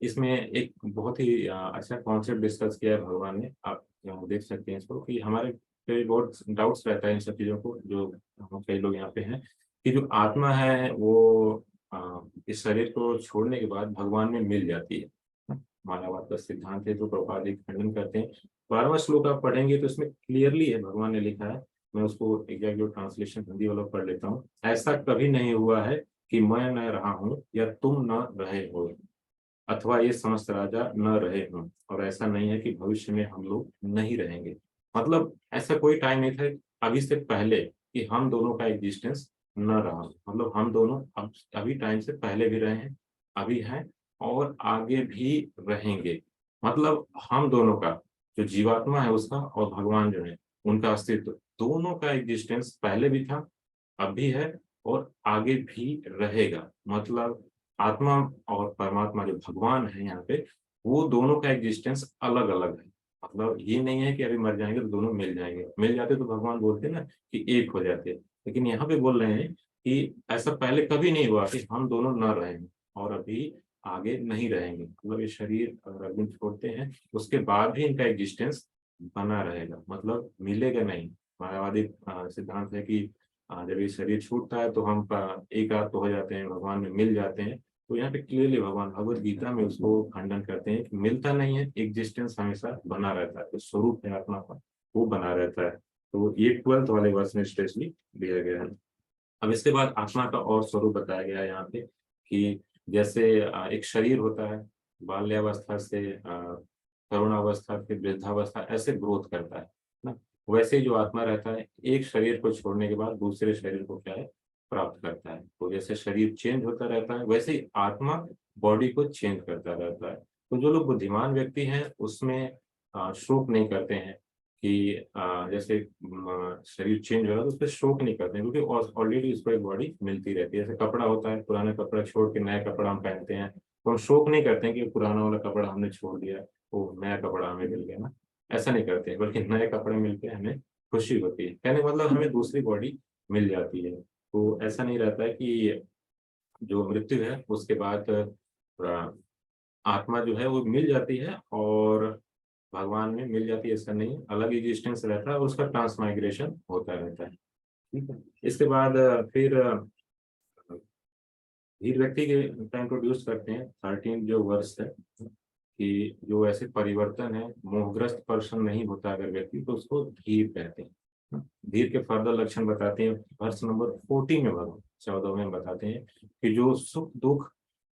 इसमें एक बहुत ही अच्छा कॉन्सेप्ट डिस्कस किया है भगवान ने। आप यहाँ देख सकते हैं इसको, कि हमारे पे बहुत डाउट्स रहता है इन सब चीज़ों को, जो हम कई लोग यहाँ पे हैं, कि जो आत्मा है वो इस शरीर को छोड़ने के बाद भगवान में मिल जाती है। मानववाद का सिद्धांत है जो प्रभुपाद जी खंडन करते हैं। 12वां श्लोक आप पढ़ेंगे तो इसमें क्लियरली है, भगवान ने लिखा है, मैं उसको एग्जैक्ट जो ट्रांसलेशन हिंदी वाला पढ़ लेता हूँ। ऐसा कभी नहीं हुआ है कि मैं न रहा हूँ या तुम न रहे हो, अथवा ये समस्त राजा न रहे हों, और ऐसा नहीं है कि भविष्य में हम लोग नहीं रहेंगे। मतलब ऐसा कोई टाइम नहीं था अभी से पहले कि हम दोनों का एग्जिस्टेंस न रहा, मतलब हम दोनों अब अभी टाइम से पहले भी रहे हैं, अभी हैं और आगे भी रहेंगे। मतलब हम दोनों का, जो जीवात्मा है उसका और भगवान जो है उनका अस्तित्व, दोनों का एग्जिस्टेंस पहले भी था, अब भी है और आगे भी रहेगा। मतलब आत्मा और परमात्मा जो भगवान है यहाँ पे, वो दोनों का एग्जिस्टेंस अलग अलग है। मतलब ये नहीं है कि अभी मर जाएंगे तो दोनों मिल जाएंगे, मिल जाते तो भगवान बोलते ना कि एक हो जाते। लेकिन यहाँ पे बोल रहे हैं कि ऐसा पहले कभी नहीं हुआ कि हम दोनों न रहेंगे और अभी आगे नहीं रहेंगे। मतलब ये शरीर अगर अर्जुन छोड़ते हैं उसके बाद भी इनका एग्जिस्टेंस बना रहेगा, मतलब मिलेगा नहीं। मायावादी सिद्धांत है कि जब ये शरीर छूटता है तो हम एक आत्म तो हो जाते हैं, भगवान में मिल जाते हैं। तो यहाँ पे क्लियरली भगवान भगवत गीता में उसको खंडन करते हैं कि मिलता नहीं है, एग्जिस्टेंस हमेशा बना रहता है, तो स्वरूप है आत्मा का वो बना रहता है। तो ये 12th वाले वर्ष में स्पेशली दिया गया है। अब इसके बाद आत्मा का और स्वरूप बताया गया है यहाँ पे, कि जैसे एक शरीर होता है, बाल्यावस्था से तरुणावस्था फिर वृद्धावस्था ऐसे ग्रोथ करता है ना, वैसे ही जो आत्मा रहता है एक शरीर को छोड़ने के बाद दूसरे शरीर को क्या है प्राप्त करता है। तो जैसे शरीर चेंज होता रहता है वैसे ही आत्मा बॉडी को चेंज करता रहता है। तो जो लोग बुद्धिमान व्यक्ति हैं उसमें शोक नहीं करते हैं कि जैसे शरीर चेंज हो रहा है तो उस पर शोक नहीं करते हैं, क्योंकि ऑलरेडी उसको एक बॉडी मिलती रहती है। जैसे कपड़ा होता है, पुराना कपड़ा छोड़ के नया कपड़ा हम पहनते हैं तो हम शोक नहीं करते हैं कि पुराना वाला कपड़ा हमने छोड़ दिया, वो नया कपड़ा हमें मिल गया ना, ऐसा नहीं करते हैं, बल्कि नए कपड़े मिलके हमें खुशी होती है। कहने का मतलब हमें दूसरी बॉडी मिल जाती है। तो ऐसा नहीं रहता है कि जो मृत्यु है उसके बाद आत्मा जो है वो मिल जाती है और भगवान में मिल जाती है, ऐसा नहीं है, अलग एग्जिस्टेंस रहता है और उसका ट्रांसमाइग्रेशन होता रहता है। ठीक है। इसके बाद फिर धीर व्यक्ति के इंट्रोड्यूस करते हैं 13 जो वर्ष है, कि जो ऐसे परिवर्तन है, मोहग्रस्त पर्सन नहीं होता अगर व्यक्ति तो उसको धीर कहते हैं। धीर के फर्दर लक्षण बताते हैं वर्ष नंबर 14 में, 14 में बताते हैं कि जो सुख दुख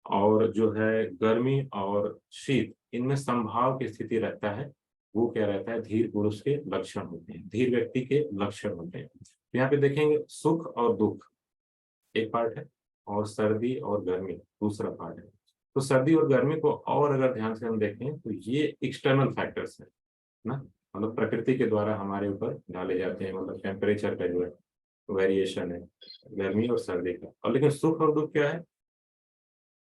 और जो है गर्मी और शीत इनमें संभाव की स्थिति रहता है, वो क्या रहता है, धीर पुरुष के लक्षण होते हैं, धीर व्यक्ति के लक्षण होते हैं। यहाँ पे देखेंगे सुख और दुख एक पार्ट है, और सर्दी और गर्मी दूसरा पार्ट है। तो सर्दी और गर्मी को और अगर ध्यान से हम देखें तो ये एक्सटर्नल फैक्टर्स है ना, मतलब प्रकृति के द्वारा हमारे ऊपर डाले जाते हैं, मतलब टेम्परेचर का जो है वेरिएशन है गर्मी और सर्दी का। और लेकिन सुख और दुख क्या है,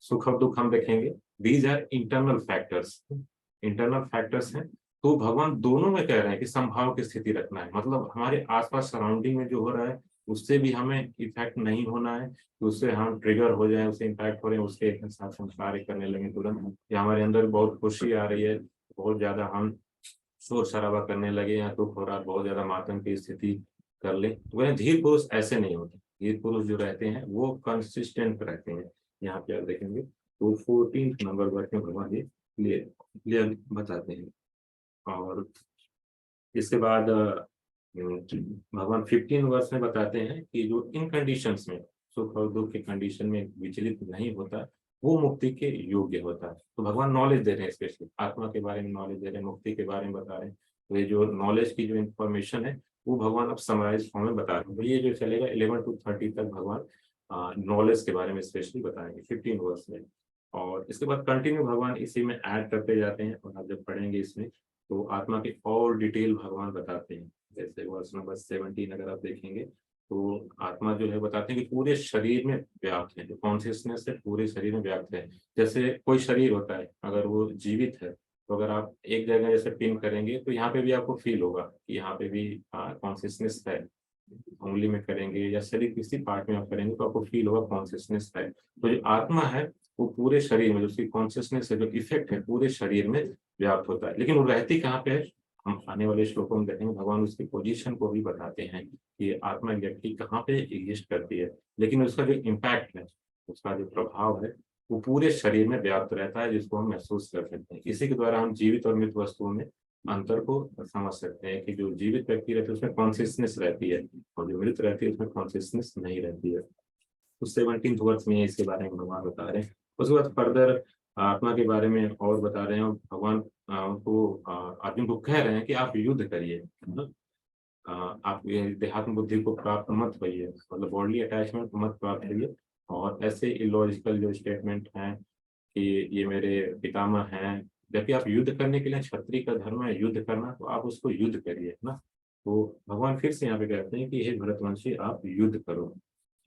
सुख और दुख हम देखेंगे these are internal factors, internal factors हैं। तो भगवान दोनों में कह रहे हैं कि संभाव की स्थिति रखना है, मतलब हमारे आसपास सराउंडिंग में जो हो रहा है उससे भी हमें इफेक्ट नहीं होना है कि उससे हम ट्रिगर हो जाए, उससे इम्पैक्ट हो रहे हैं, उसके एक साथ हम कार्य करने लगे तुरंत, या हमारे अंदर बहुत खुशी आ रही है, बहुत ज्यादा हम शोर शराबा करने लगे, या दुख हो रहा है बहुत ज्यादा मातम की स्थिति कर ले। तो वह धीर पुरुष ऐसे नहीं होते, धीर पुरुष जो रहते हैं वो कंसिस्टेंट रहते हैं। यहाँ पे आप देखेंगे तो 14 नंबर वर्ष में भगवान ये क्लियर क्लियर बताते हैं। और इसके बाद भगवान 15 वर्ष में बताते हैं कि जो इन कंडीशंस में सुख और दुख के कंडीशन में विचलित नहीं होता वो मुक्ति के योग्य होता है। तो भगवान नॉलेज दे रहे हैं, स्पेशली आत्मा के बारे में नॉलेज दे रहे हैं, मुक्ति के बारे में बता रहे हैं। तो ये जो नॉलेज की जो इंफॉर्मेशन है वो भगवान अब समराइज फॉर्म में बता रहे हैं। तो ये जो चलेगा 11 to 30 तक भगवान नॉलेज के बारे में स्पेशली बताएंगे 15 वर्ष में। और इसके बाद कंटिन्यू भगवान इसी में ऐड करते जाते हैं, और आप जब पढ़ेंगे इसमें तो आत्मा के और डिटेल भगवान बताते हैं। जैसे वर्ष नंबर 17 अगर आप देखेंगे तो आत्मा जो है बताते हैं कि पूरे शरीर में व्याप्त है, जो कॉन्शियसनेस है पूरे शरीर में व्याप्त है। जैसे कोई शरीर होता है अगर वो जीवित है तो अगर आप एक जगह जैसे पिन करेंगे तो यहाँ पे भी आपको फील होगा कि यहाँ पे भी कॉन्शियसनेस है। उंगली में करेंगे या शरीर किसी पार्ट में आप करेंगे तो आपको फील होगा कॉन्शियसनेस है। तो जो आत्मा है वो पूरे शरीर में, जो उसकी कॉन्शियसनेस है, जो इफेक्ट है पूरे शरीर में व्याप्त होता है। लेकिन वो रहती कहाँ पे है, हम आने वाले श्लोकों में देखेंगे भगवान उसकी पोजीशन को भी बताते हैं कि आत्मा व्यक्ति कहाँ पे एग्जिस्ट करती है, लेकिन उसका जो इम्पैक्ट है, उसका जो प्रभाव है वो पूरे शरीर में व्याप्त रहता है, जिसको हम महसूस कर सकते हैं। इसी के द्वारा हम जीवित और मृत वस्तुओं में अंतर को समझ सकते हैं कि जो जीवित व्यक्ति रहती है उसमें कॉन्शियसनेस रहती है, और जो मृत रहती है उसमें कॉन्शियसनेस नहीं रहती है। तो 17th वर्ष में इसके बारे में भगवान बता रहे हैं। उसके बाद फर्दर आत्मा के बारे में और बता रहे हैं, और भगवान उनको अर्जुन को कह रहे हैं कि आप युद्ध करिए, है ना? आप ये देहात्म बुद्धि को प्राप्त मत होइए, मतलब बॉडी अटैचमेंट मत प्राप्त करिए। और ऐसे इलॉजिकल जो स्टेटमेंट हैं कि ये मेरे पितामह हैं, जबकि आप युद्ध करने के लिए क्षत्रिय का धर्म है युद्ध करना, तो आप उसको युद्ध करिए, है ना? तो भगवान फिर से यहाँ पे कहते हैं कि हे भरतवंशी आप युद्ध करो,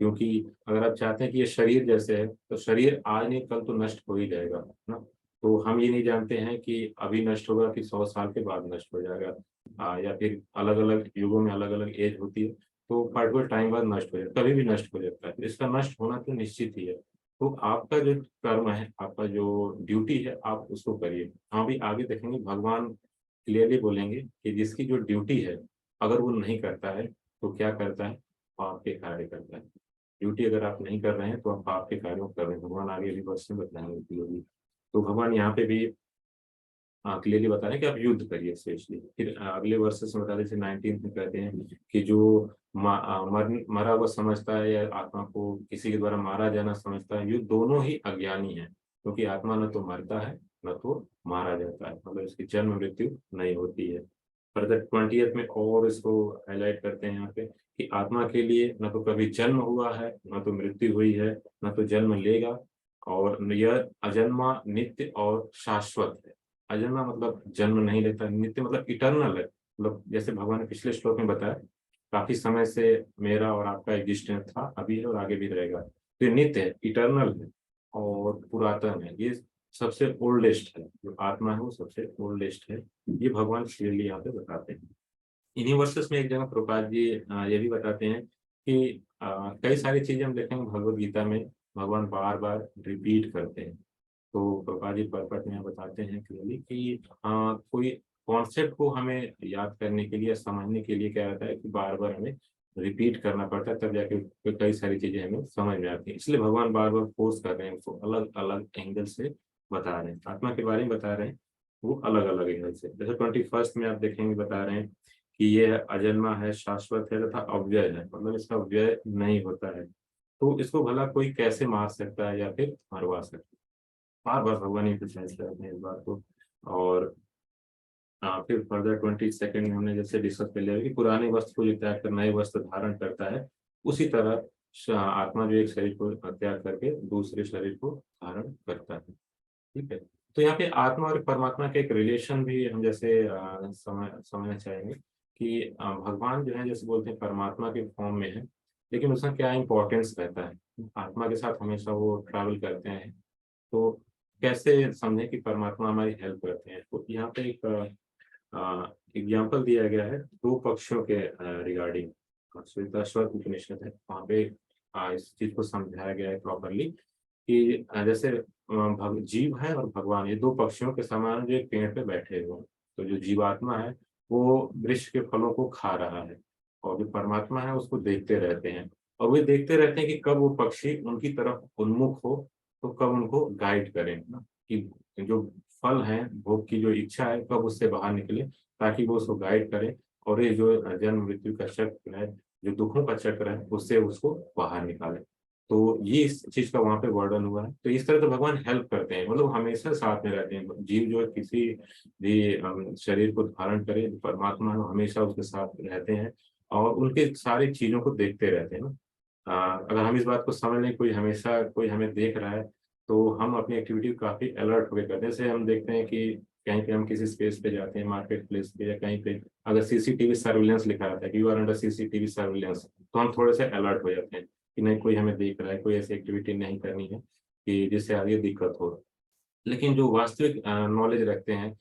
क्योंकि अगर आप चाहते हैं कि ये शरीर जैसे है तो शरीर आज नहीं कल तो नष्ट हो ही जाएगा, है ना? तो हम ये नहीं जानते हैं कि अभी नष्ट होगा कि 100 साल के बाद नष्ट हो जाएगा, या फिर अलग अलग युगों में अलग अलग एज होती है, तो पर्टिकुलर टाइम बाद नष्ट हो जाता है, कभी भी नष्ट हो जाता है। तो इसका नष्ट होना तो निश्चित ही है। तो आपका जो कर्म है, आपका जो ड्यूटी है, आप उसको करिए। हम भी आगे देखेंगे भगवान क्लियरली बोलेंगे कि जिसकी जो ड्यूटी है अगर वो नहीं करता है तो क्या करता है, पाप के कार्य करता है। ड्यूटी अगर आप नहीं कर रहे हैं तो आप पाप के कार्यों कर रहे हैं, भगवान आगे भी वर्ष में बताएंगे क्लियरली। तो भगवान यहाँ पे भी क्लियरली बता रहे हैं कि आप युद्ध करिए स्पेशली। फिर अगले वर्ष से बता देते 19 में कहते हैं कि जो मरा हुआ समझता है या आत्मा को किसी के द्वारा मारा जाना समझता है, ये दोनों ही अज्ञानी है, क्योंकि आत्मा न तो मरता है न तो मारा जाता है, मतलब इसकी जन्म मृत्यु नहीं होती है। फर्दर 20th में और इसको हाईलाइट करते हैं यहाँ पे कि आत्मा के लिए न तो कभी जन्म हुआ है, न तो मृत्यु हुई है, न तो जन्म लेगा, और यह अजन्मा नित्य और शाश्वत है। अजन्मा मतलब जन्म नहीं लेता, नित्य मतलब इटर्नल है, मतलब जैसे भगवान ने पिछले श्लोक में बताया काफी समय से मेरा और आपका एग्जिस्टेंस था, अभी है और आगे भी रहेगा। तो ये नित्य है, इटर्नल है और पुरातन है, ये सबसे ओल्डेस्ट है, जो आत्मा है वो सबसे ओल्डेस्ट है। ये भगवान क्लियरली यहाँ पे बताते हैं। इन्हीं वर्सेस में एक जगह प्रभुपाद जी ये भी बताते हैं कि कई सारी चीजें हम देखेंगे भगवत गीता में भगवान बार बार रिपीट करते हैं। तो प्रभुपाद जी पर्पट में बताते हैं क्लियरली कि कोई कॉन्सेप्ट को हमें याद करने के लिए, समझने के लिए क्या रहता है कि बार बार हमें रिपीट करना पड़ता है, तब जाके कई सारी चीजें हमें समझ में आती हैं। इसलिए भगवान बार बार फोर्स कर रहे हैं, उसको अलग अलग एंगल से बता रहे हैं, आत्मा के बारे में बता रहे हैं वो अलग अलग एंगल से। जैसे 21st में आप देखेंगे बता रहे हैं कि ये अजन्मा है, शाश्वत है तथा अव्यय है, मतलब इसका व्यय नहीं होता है, तो इसको भला कोई कैसे मार सकता है या फिर मरवा सकता है। बार बार भगवान emphasize करते हैं इस बात को। और फिर फर्दर 22nd में हमने जैसे डिस्कस कर लिया कि पुराने वस्त्र को जो त्याग कर नए वस्त्र धारण करता है, उसी तरह आत्मा जो एक शरीर को त्याग करके दूसरे शरीर को धारण करता है। ठीक है, तो यहाँ पे आत्मा और परमात्मा के एक रिलेशन भी हम जैसे समझना चाहेंगे कि भगवान जो है जैसे बोलते हैं परमात्मा के फॉर्म में है, लेकिन उसका क्या इम्पोर्टेंस रहता है, आत्मा के साथ हमेशा वो ट्रैवल करते हैं। तो कैसे समझें कि परमात्मा हमारी हेल्प करते हैं, तो यहाँ पे एक एग्जाम्पल दिया गया है दो पक्षियों के रिगार्डिंग। श्वेताश्वत उपनिषद है, वहाँ पे इस चीज को समझाया गया है प्रॉपरली कि जैसे जीव है और भगवान, ये दो पक्षियों के समान जो एक पेड़ पे बैठे हुए हैं। तो जो जीवात्मा है वो वृक्ष के फलों को खा रहा है, और जो परमात्मा है उसको देखते रहते हैं, और वे देखते रहते हैं कि कब वो पक्षी उनकी तरफ उन्मुख हो, तो कब उनको गाइड करें ना, कि जो फल है, भोग की जो इच्छा है, कब उससे बाहर निकले, ताकि वो उसको गाइड करे, और ये जो जन्म मृत्यु का चक्र है, जो दुखों का चक्र है, उससे उसको बाहर निकाले। तो ये इस चीज का वहां पे वर्णन हुआ है। तो इस तरह से भगवान हेल्प करते हैं, मतलब हमेशा साथ में रहते हैं। जीव जो है किसी भी शरीर को धारण करे, परमात्मा है, वो हमेशा उसके साथ रहते हैं और उनके सारी चीजों को देखते रहते हैं ना। अगर हम इस बात को समझ लें, कोई हमेशा कोई हमें देख रहा है, तो हम अपनी एक्टिविटी काफी अलर्ट होकर करते हैं। जैसे हम देखते हैं कि कहीं पे हम किसी स्पेस पे जाते हैं, मार्केट प्लेस पे या कहीं पे, अगर सीसीटीवी सर्विलेंस लिखा रहता है कि you are under CCTV surveillance, तो हम थोड़े से अलर्ट हो जाते हैं कि नहीं, कोई हमें देख रहा है, कोई ऐसी एक्टिविटी नहीं करनी है कि जिससे आगे दिक्कत हो। लेकिन जो वास्तविक नॉलेज रखते हैं,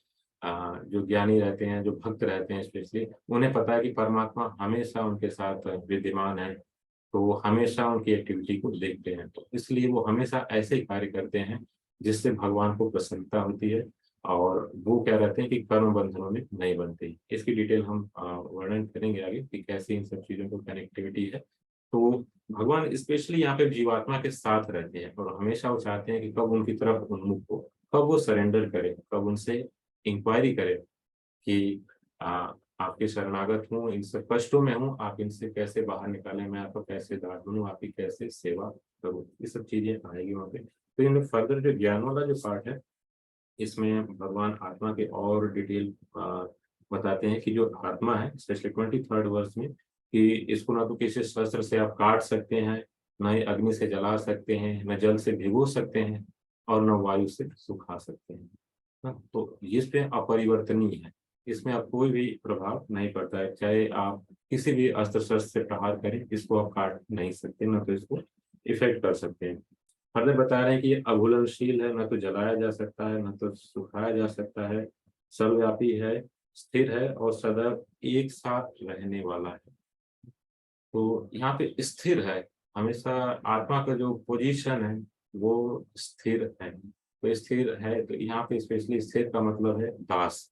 जो ज्ञानी रहते हैं, जो भक्त रहते हैं स्पेशली, उन्हें पता है कि परमात्मा हमेशा उनके साथ विद्यमान है, तो वो हमेशा उनकी एक्टिविटी को देखते हैं। तो इसलिए वो हमेशा ऐसे ही कार्य करते हैं जिससे भगवान को प्रसन्नता होती है, और वो क्या रहते हैं कि कर्म बंधनों में नहीं बनते। इसकी डिटेल हम वर्णन करेंगे आगे कि कैसे इन सब चीजों को कनेक्टिविटी है। तो भगवान स्पेशली यहाँ पे जीवात्मा के साथ रहते हैं, और हमेशा वो चाहते हैं कि कब उनकी तरफ उन्मुख हो, कब वो सरेंडर करे, कब उनसे इंक्वायरी करे कि आपके शरणागत हूँ, इनसे कष्टों में हूँ, आप इनसे कैसे बाहर निकालें, मैं आपको कैसे दाद दूँ, आपकी कैसे सेवा करूँ, ये सब चीजें आएगी वहाँ पे। तो इनमें फर्दर जो ज्ञान वाला जो पार्ट है, इसमें भगवान आत्मा के और डिटेल बताते हैं कि जो आत्मा है, स्पेशली 23rd वर्ष में, कि इसको ना तो किसी शस्त्र से आप काट सकते हैं, न ही अग्नि से जला सकते हैं, न जल से भिगो सकते हैं, और न वायु से सुखा सकते हैं। तो इस पे अपरिवर्तनीय है, इसमें आप कोई भी प्रभाव नहीं पड़ता है, चाहे आप किसी भी अस्त्र शस्त्र से प्रहार करें, इसको आप काट नहीं सकते, ना तो इसको इफेक्ट कर सकते हैं। फर्दर बता रहे हैं कि ये अघुलनशील है, ना तो जलाया जा सकता है, ना तो सुखाया जा सकता है, सर्वव्यापी है, स्थिर है, और सदैव एक साथ रहने वाला है। तो यहाँ पे स्थिर है, हमेशा आत्मा का जो पोजीशन है वो स्थिर है। तो स्थिर है, तो यहाँ पे स्पेशली स्थिर का मतलब है दास।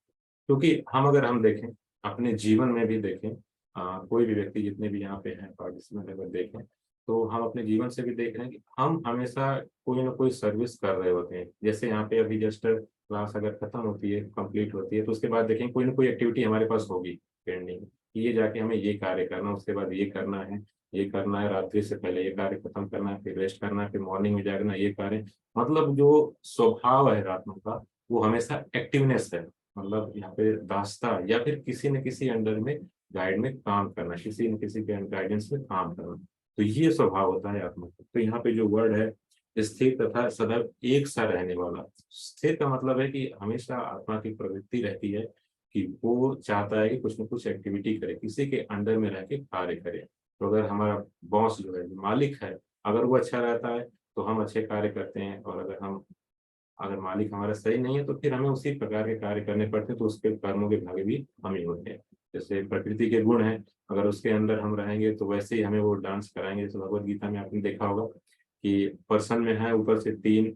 क्योंकि अगर हम देखें अपने जीवन में भी देखें, कोई भी व्यक्ति जितने भी यहाँ पे हैं पार्टिसिपेंट अगर देखें, तो हम अपने जीवन से भी देख रहे हैं कि हम हमेशा कोई ना कोई सर्विस कर रहे होते हैं। जैसे यहाँ पे अभी जस्ट क्लास अगर खत्म होती है, कंप्लीट होती है, तो उसके बाद देखें कोई ना कोई एक्टिविटी हमारे पास होगी पेंडिंग, ये जाके हमें ये कार्य करना, उसके बाद ये करना है, ये करना है, रात्रि से पहले ये कार्य खत्म करना है, फिर रेस्ट करना है, फिर मॉर्निंग में जागना, ये कार्य। मतलब जो स्वभाव है आत्मा का, वो हमेशा एक्टिवनेस है। मतलब यहाँ पे दास्ता या फिर किसी न किसी अंडर में गाइड में काम करना, किसी न किसी के गाइडेंस में काम करना, तो ये स्वभाव होता है आत्मा का। तो यहाँ पे जो वर्ड है स्थिर तथा सदैव एक सा रहने वाला। स्थिर का मतलब है कि हमेशा आत्मा की प्रवृत्ति रहती है कि वो चाहता है कि कुछ न कुछ एक्टिविटी करे, किसी के अंडर में रह के कार्य करे। तो अगर हमारा बॉस जो है, जो मालिक है, अगर वो अच्छा रहता है तो हम अच्छे कार्य करते हैं, और अगर मालिक हमारा सही नहीं है तो फिर हमें उसी प्रकार के कार्य करने पड़ते हैं, तो उसके कर्मों के भागी भी हम ही होते हैं। जैसे प्रकृति के गुण हैं, अगर उसके अंदर हम रहेंगे तो वैसे ही हमें वो डांस कराएंगे। जैसे भगवत गीता में आपने देखा होगा कि पर्सन में है ऊपर से 3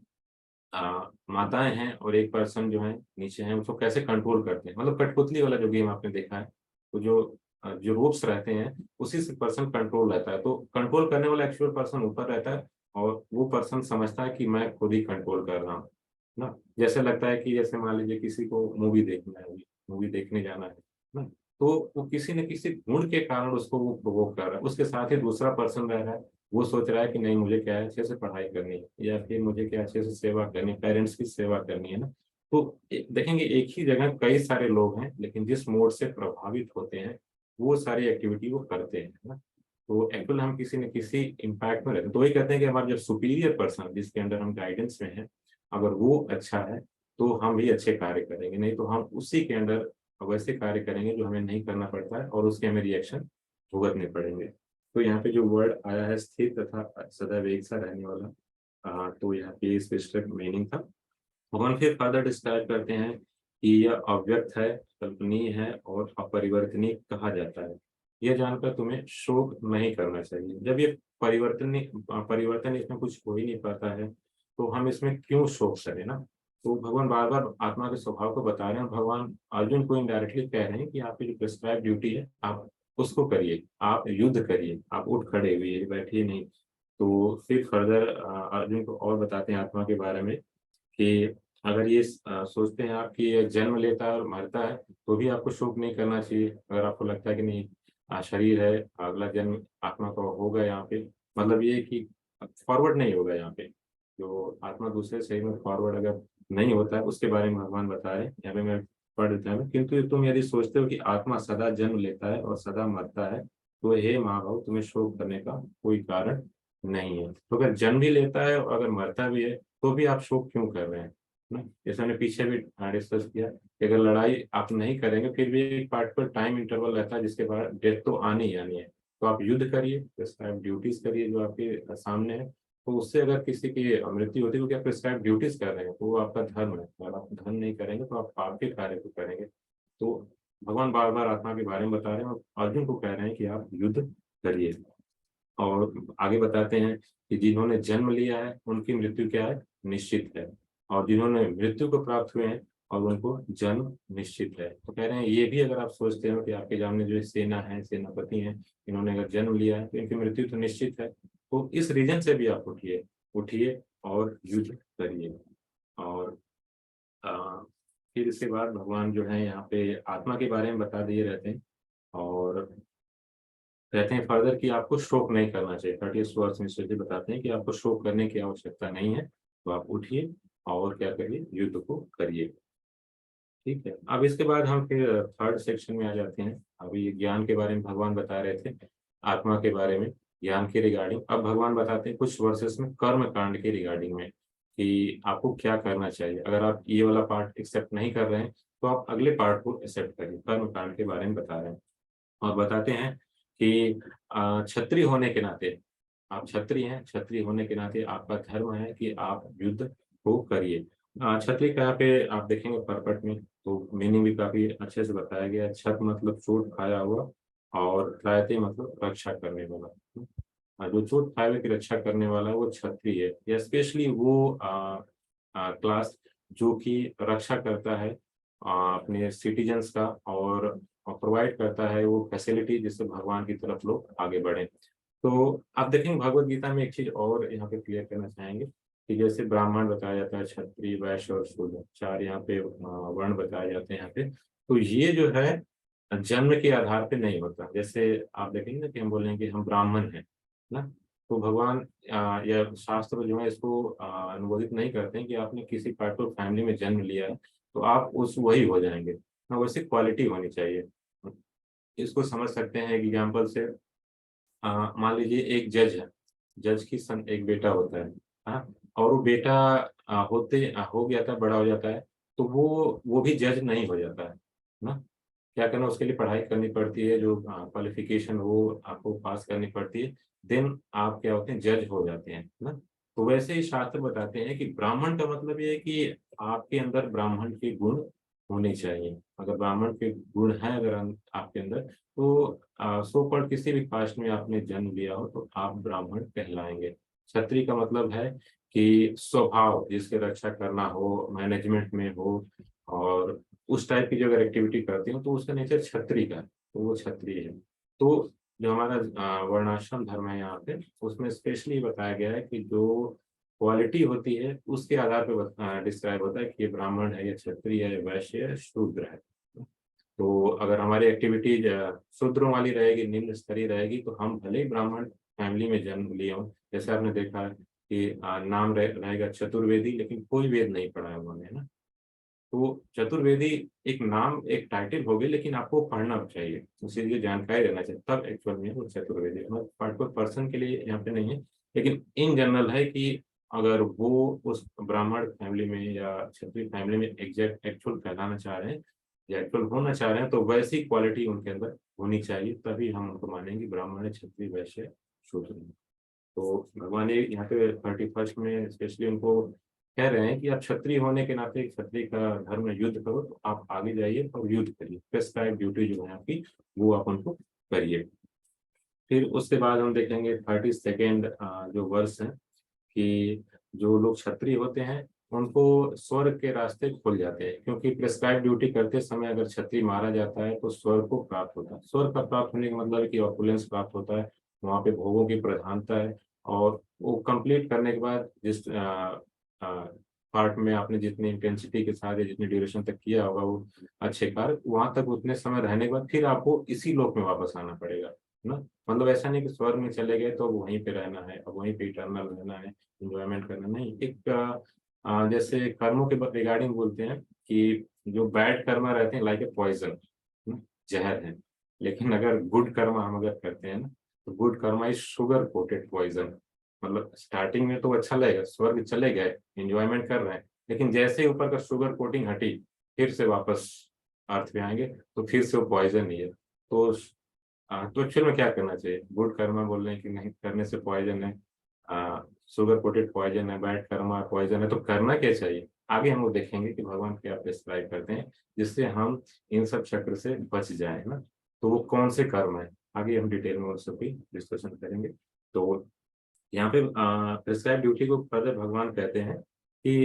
माताएं हैं और एक पर्सन जो है नीचे है, उसको कैसे कंट्रोल करते हैं। मतलब कठपुतली वाला जो गेम आपने देखा है, तो जो रूप्स रहते हैं उसी से पर्सन कंट्रोल रहता है। तो कंट्रोल करने वाला एक्चुअल पर्सन ऊपर रहता है, और वो पर्सन समझता है कि मैं खुद ही कंट्रोल कर रहा हूँ ना। जैसे लगता है कि जैसे मान लीजिए किसी को मूवी देखना है, मूवी देखने जाना है ना, तो वो किसी न किसी गुण के कारण उसको वो प्रोवोक कर रहा है। उसके साथ ही दूसरा पर्सन रह रहा है, वो सोच रहा है कि नहीं, मुझे क्या है, अच्छे से पढ़ाई करनी है, या फिर मुझे क्या अच्छे से सेवा करनी है, पेरेंट्स की सेवा करनी है ना। तो देखेंगे एक ही जगह कई सारे लोग हैं, लेकिन जिस मोड से प्रभावित होते हैं वो सारी एक्टिविटी वो करते हैं ना। तो एक्चुअल हम किसी न किसी इम्पैक्ट में रहते हैं। तो वही कहते हैं कि हमारा जो सुपीरियर पर्सन जिसके अंडर हम गाइडेंस में है, अगर वो अच्छा है तो हम भी अच्छे कार्य करेंगे, नहीं तो हम उसी के अंडर वैसे कार्य करेंगे जो हमें नहीं करना पड़ता है और उसके हमें रिएक्शन भुगतने पड़ेंगे। तो यहाँ पे जो वर्ड आया है स्थिर तथा सदैव एक सा रहने वाला, तो यहाँ पे स्पेसिफिक मीनिंग था। भगवान फिर फर्दर डिस्क्राइब करते हैं कि यह अव्यक्त है, कल्पनीय है और अपरिवर्तनीय कहा जाता है। यह जानकर तुम्हें शोक नहीं करना चाहिए। जब ये परिवर्तन इसमें कुछ हो ही नहीं पाता है तो हम इसमें क्यों शोक करें ना। तो भगवान बार बार आत्मा के स्वभाव को बता रहे हैं। भगवान अर्जुन को इनडायरेक्टली कह रहे हैं कि आपकी जो प्रिस्क्राइब ड्यूटी है आप उसको करिए, आप युद्ध करिए, आप उठ खड़े हुए बैठिए नहीं। तो फिर फर्दर अर्जुन को और बताते हैं आत्मा के बारे में कि अगर ये सोचते हैं आप कि ये जन्म लेता है और मरता है तो भी आपको शोक नहीं करना चाहिए। अगर आपको लगता है कि नहीं शरीर है, अगला जन्म आत्मा का होगा यहाँ पे, मतलब ये है कि फॉरवर्ड नहीं होगा यहाँ पे। जो आत्मा दूसरे शरीर में फॉरवर्ड अगर नहीं होता है उसके बारे में भगवान बता रहे हैं। यहाँ पे मैं पढ़ देता हूँ, किंतु तुम यदि सोचते हो कि आत्मा सदा जन्म लेता है और सदा मरता है तो हे महाभाव तुम्हें शोक करने का कोई कारण नहीं है। तो अगर जन्म भी लेता है और अगर मरता भी है तो भी आप शोक क्यों कर रहे हैं ना। जैसे हमने पीछे भी डिस्कस किया कि अगर लड़ाई आप नहीं करेंगे फिर भी एक पार्टिकुलर टाइम इंटरवल रहता है जिसके बाद डेथ तो आनी ही आनी है। तो आप युद्ध करिए, प्रिस्क्राइब ड्यूटीज करिए जो आपके सामने है। तो उससे अगर किसी की मृत्यु होती है तो क्या प्रिस्क्राइब ड्यूटीज कर रहे हैं तो वो आपका धर्म है। अगर आप धर्म नहीं करेंगे तो आप पाप के कार्य को करेंगे। तो भगवान बार बार आत्मा के बारे में बता रहे हैं और अर्जुन को कह रहे हैं कि आप युद्ध करिए। और आगे बताते हैं कि जिन्होंने जन्म लिया है उनकी मृत्यु क्या है, निश्चित है। और जिन्होंने मृत्यु को प्राप्त हुए हैं और उनको जन्म निश्चित है। तो कह रहे हैं ये भी अगर आप सोचते हो कि आपके सामने जो सेना है, सेनापति हैं, इन्होंने अगर जन्म लिया है तो इनकी मृत्यु तो निश्चित है। तो इस रीजन से भी आप उठिए, उठिए और युद्ध करिए। और अ, फिर इसके बाद भगवान जो है यहाँ पे आत्मा के बारे में बता दिए रहते हैं और कहते हैं फर्दर कि आपको शोक नहीं करना चाहिए। 30th वर्ष में श्री जी बताते हैं कि आपको शोक करने की आवश्यकता नहीं है। तो आप उठिए और क्या करिए, युद्ध को करिए। ठीक है, अब इसके बाद हम फिर थर्ड सेक्शन में आ जाते हैं। अभी ये ज्ञान के बारे में भगवान बता रहे थे, आत्मा के बारे में, ज्ञान के रिगार्डिंग। अब भगवान बताते हैं कुछ वर्सेस में कर्म कांड के रिगार्डिंग में कि आपको क्या करना चाहिए। अगर आप ये वाला पार्ट एक्सेप्ट नहीं कर रहे हैं तो आप अगले पार्ट को एक्सेप्ट करिए। कर्म कांड के बारे में बता रहे हैं और बताते हैं कि क्षत्रिय होने के नाते, आप क्षत्रिय हैं, क्षत्रिय होने के नाते आपका धर्म है कि आप युद्ध को करिए। क्षत्रिय का यहाँ पे आप देखेंगे परपट में तो मीनिंग भी काफी अच्छे से बताया गया है। छत मतलब चोट खाया हुआ और त्रायते मतलब रक्षा करने वाला। जो चोट खाए हुए की रक्षा करने वाला है वो क्षत्रिय है, या स्पेशली वो क्लास जो कि रक्षा करता है अपने सिटीजन्स का और प्रोवाइड करता है वो फैसिलिटी जिससे भगवान की तरफ लोग आगे बढ़े। तो आप देखेंगे भगवत गीता में एक चीज और यहाँ पे क्लियर करना चाहेंगे कि जैसे ब्राह्मण बताया जाता है, क्षत्रिय, वैश्य और शूद्र, चार यहाँ पे वर्ण बताए जाते हैं यहाँ पे। तो ये जो है जन्म के आधार पे नहीं होता। जैसे आप देखेंगे ना कि हम बोलेंगे कि हम ब्राह्मण हैं ना, तो भगवान या शास्त्र जो है इसको अनुमोदित नहीं करते हैं कि आपने किसी पार्टिकुलर फैमिली में जन्म लिया है तो आप उस वही हो जाएंगे। हाँ, वैसे क्वालिटी होनी चाहिए। इसको समझ सकते हैं एग्जाम्पल से। मान लीजिए एक जज है, जज की सन एक बेटा होता है। हाँ, और वो बेटा हो गया था, बड़ा हो जाता है तो वो भी जज नहीं हो जाता है ना। क्या करना, उसके लिए पढ़ाई करनी पड़ती है, जो क्वालिफिकेशन वो आपको पास करनी पड़ती है, देन आप क्या होते हैं, जज हो जाते हैं ना। तो वैसे ही शास्त्र बताते हैं कि ब्राह्मण का मतलब ये है कि आपके अंदर ब्राह्मण के गुण होने चाहिए। अगर ब्राह्मण के गुण हैं अगर आपके अंदर तो सो कॉल्ड किसी भी कास्ट में आपने जन्म लिया हो तो आप ब्राह्मण कहलाएंगे। क्षत्रिय का मतलब है कि स्वभाव जिसकी रक्षा करना हो, मैनेजमेंट में हो और उस टाइप की जो अगर एक्टिविटी करते हो तो उसका नेचर क्षत्रिय का है, तो वो क्षत्रिय है। तो जो हमारा वर्णाश्रम धर्म है यहाँ पे उसमें स्पेशली बताया गया है कि जो क्वालिटी होती है उसके आधार पर डिस्क्राइब होता है कि ये ब्राह्मण है, ये क्षत्रिय है, वैश्य है, शूद्र है। तो अगर हमारी एक्टिविटीज शूद्रों वाली रहेगी, निम्न स्तरीय रहेगी, तो हम भले ही ब्राह्मण फैमिली में जन्म लिए हों। जैसे आपने देखा है कि नाम रहेगा चतुर्वेदी लेकिन कोई वेद नहीं पढ़ा है उन्होंने, है ना। तो चतुर्वेदी एक नाम, एक टाइटल हो गई, लेकिन आपको पढ़ना चाहिए, उसे ये जानकारी रहना चाहिए, तब एक्चुअल में वो चतुर्वेदी पर्टिकुलर पर्सन के लिए यहाँ पे नहीं है, लेकिन इन जनरल है कि अगर वो उस ब्राह्मण फैमिली में या क्षत्रिय फैमिली में एग्जैक्ट एक्चुअल कहलाना चाह रहे हैं या एक्चुअल होना चाह रहे हैं, तो वैसी क्वालिटी उनके अंदर होनी चाहिए, तभी हम उनको मानेंगे ब्राह्मण, क्षत्रिय, वैश्य, शूद्र। तो भगवान ये यहाँ पे 31st में स्पेशली उनको कह रहे हैं कि आप क्षत्रिय होने के नाते क्षत्रिय का धर्म में युद्ध करो, तो आप आगे जाइए और युद्ध करिए, प्रेस्क्राइब ड्यूटी जो है आपकी वो आप उनको करिए। फिर उसके बाद हम देखेंगे 32nd जो वर्ष है कि जो लोग क्षत्रिय होते हैं उनको स्वर्ग के रास्ते खुल जाते हैं, क्योंकि प्रेस्क्राइब ड्यूटी करते समय अगर क्षत्रिय मारा जाता है तो स्वर्ग को प्राप्त होता है। स्वर्ग का प्राप्त होने का मतलब है कि ऑपुलेंस प्राप्त होता है, वहाँ पे भोगों की प्रधानता है, और वो कंप्लीट करने के बाद जिस पार्ट में आपने जितनी इंटेंसिटी के साथ या जितनी ड्यूरेशन तक किया होगा वो अच्छे कार्य, वहां तक उतने समय रहने के बाद फिर आपको इसी लोक में वापस आना पड़ेगा, है ना। मतलब ऐसा नहीं कि स्वर्ग में चले गए तो अब वहीं पे रहना है, अब वहीं पे इटर्नल रहना है, एंजॉयमेंट करना नहीं। एक जैसे कर्मों के रिगार्डिंग बोलते हैं कि जो बैड कर्म रहते हैं लाइक ए पॉइजन, जहर है, लेकिन अगर गुड कर्म हम अगर करते हैं ना, तो गुड कर्म इज शुगर कोटेड पॉइजन। मतलब स्टार्टिंग में तो अच्छा लगेगा, स्वर्ग चले गए, एंजॉयमेंट कर रहे हैं, लेकिन जैसे ही ऊपर का शुगर कोटिंग हटी, फिर से वापस अर्थ पे आएंगे तो फिर से वो पॉइजन ही है। तो तो एक्चुअल में क्या करना चाहिए? गुड कर्मा बोल रहे हैं कि नहीं करने से पॉइजन है, शुगर कोटेड पॉइजन है, बैड कर्मा पॉइजन है, तो करना क्या चाहिए? आगे हम लोग देखेंगे कि भगवान क्या प्रिस्क्राइब करते हैं जिससे हम इन सब चक्र से बच जाए ना। तो वो कौन से कर्म है, आगे हम डिटेल में उस सब की डिस्कशन करेंगे। तो यहाँ पे प्रिस्क्राइब ड्यूटी को फर्दर भगवान कहते हैं कि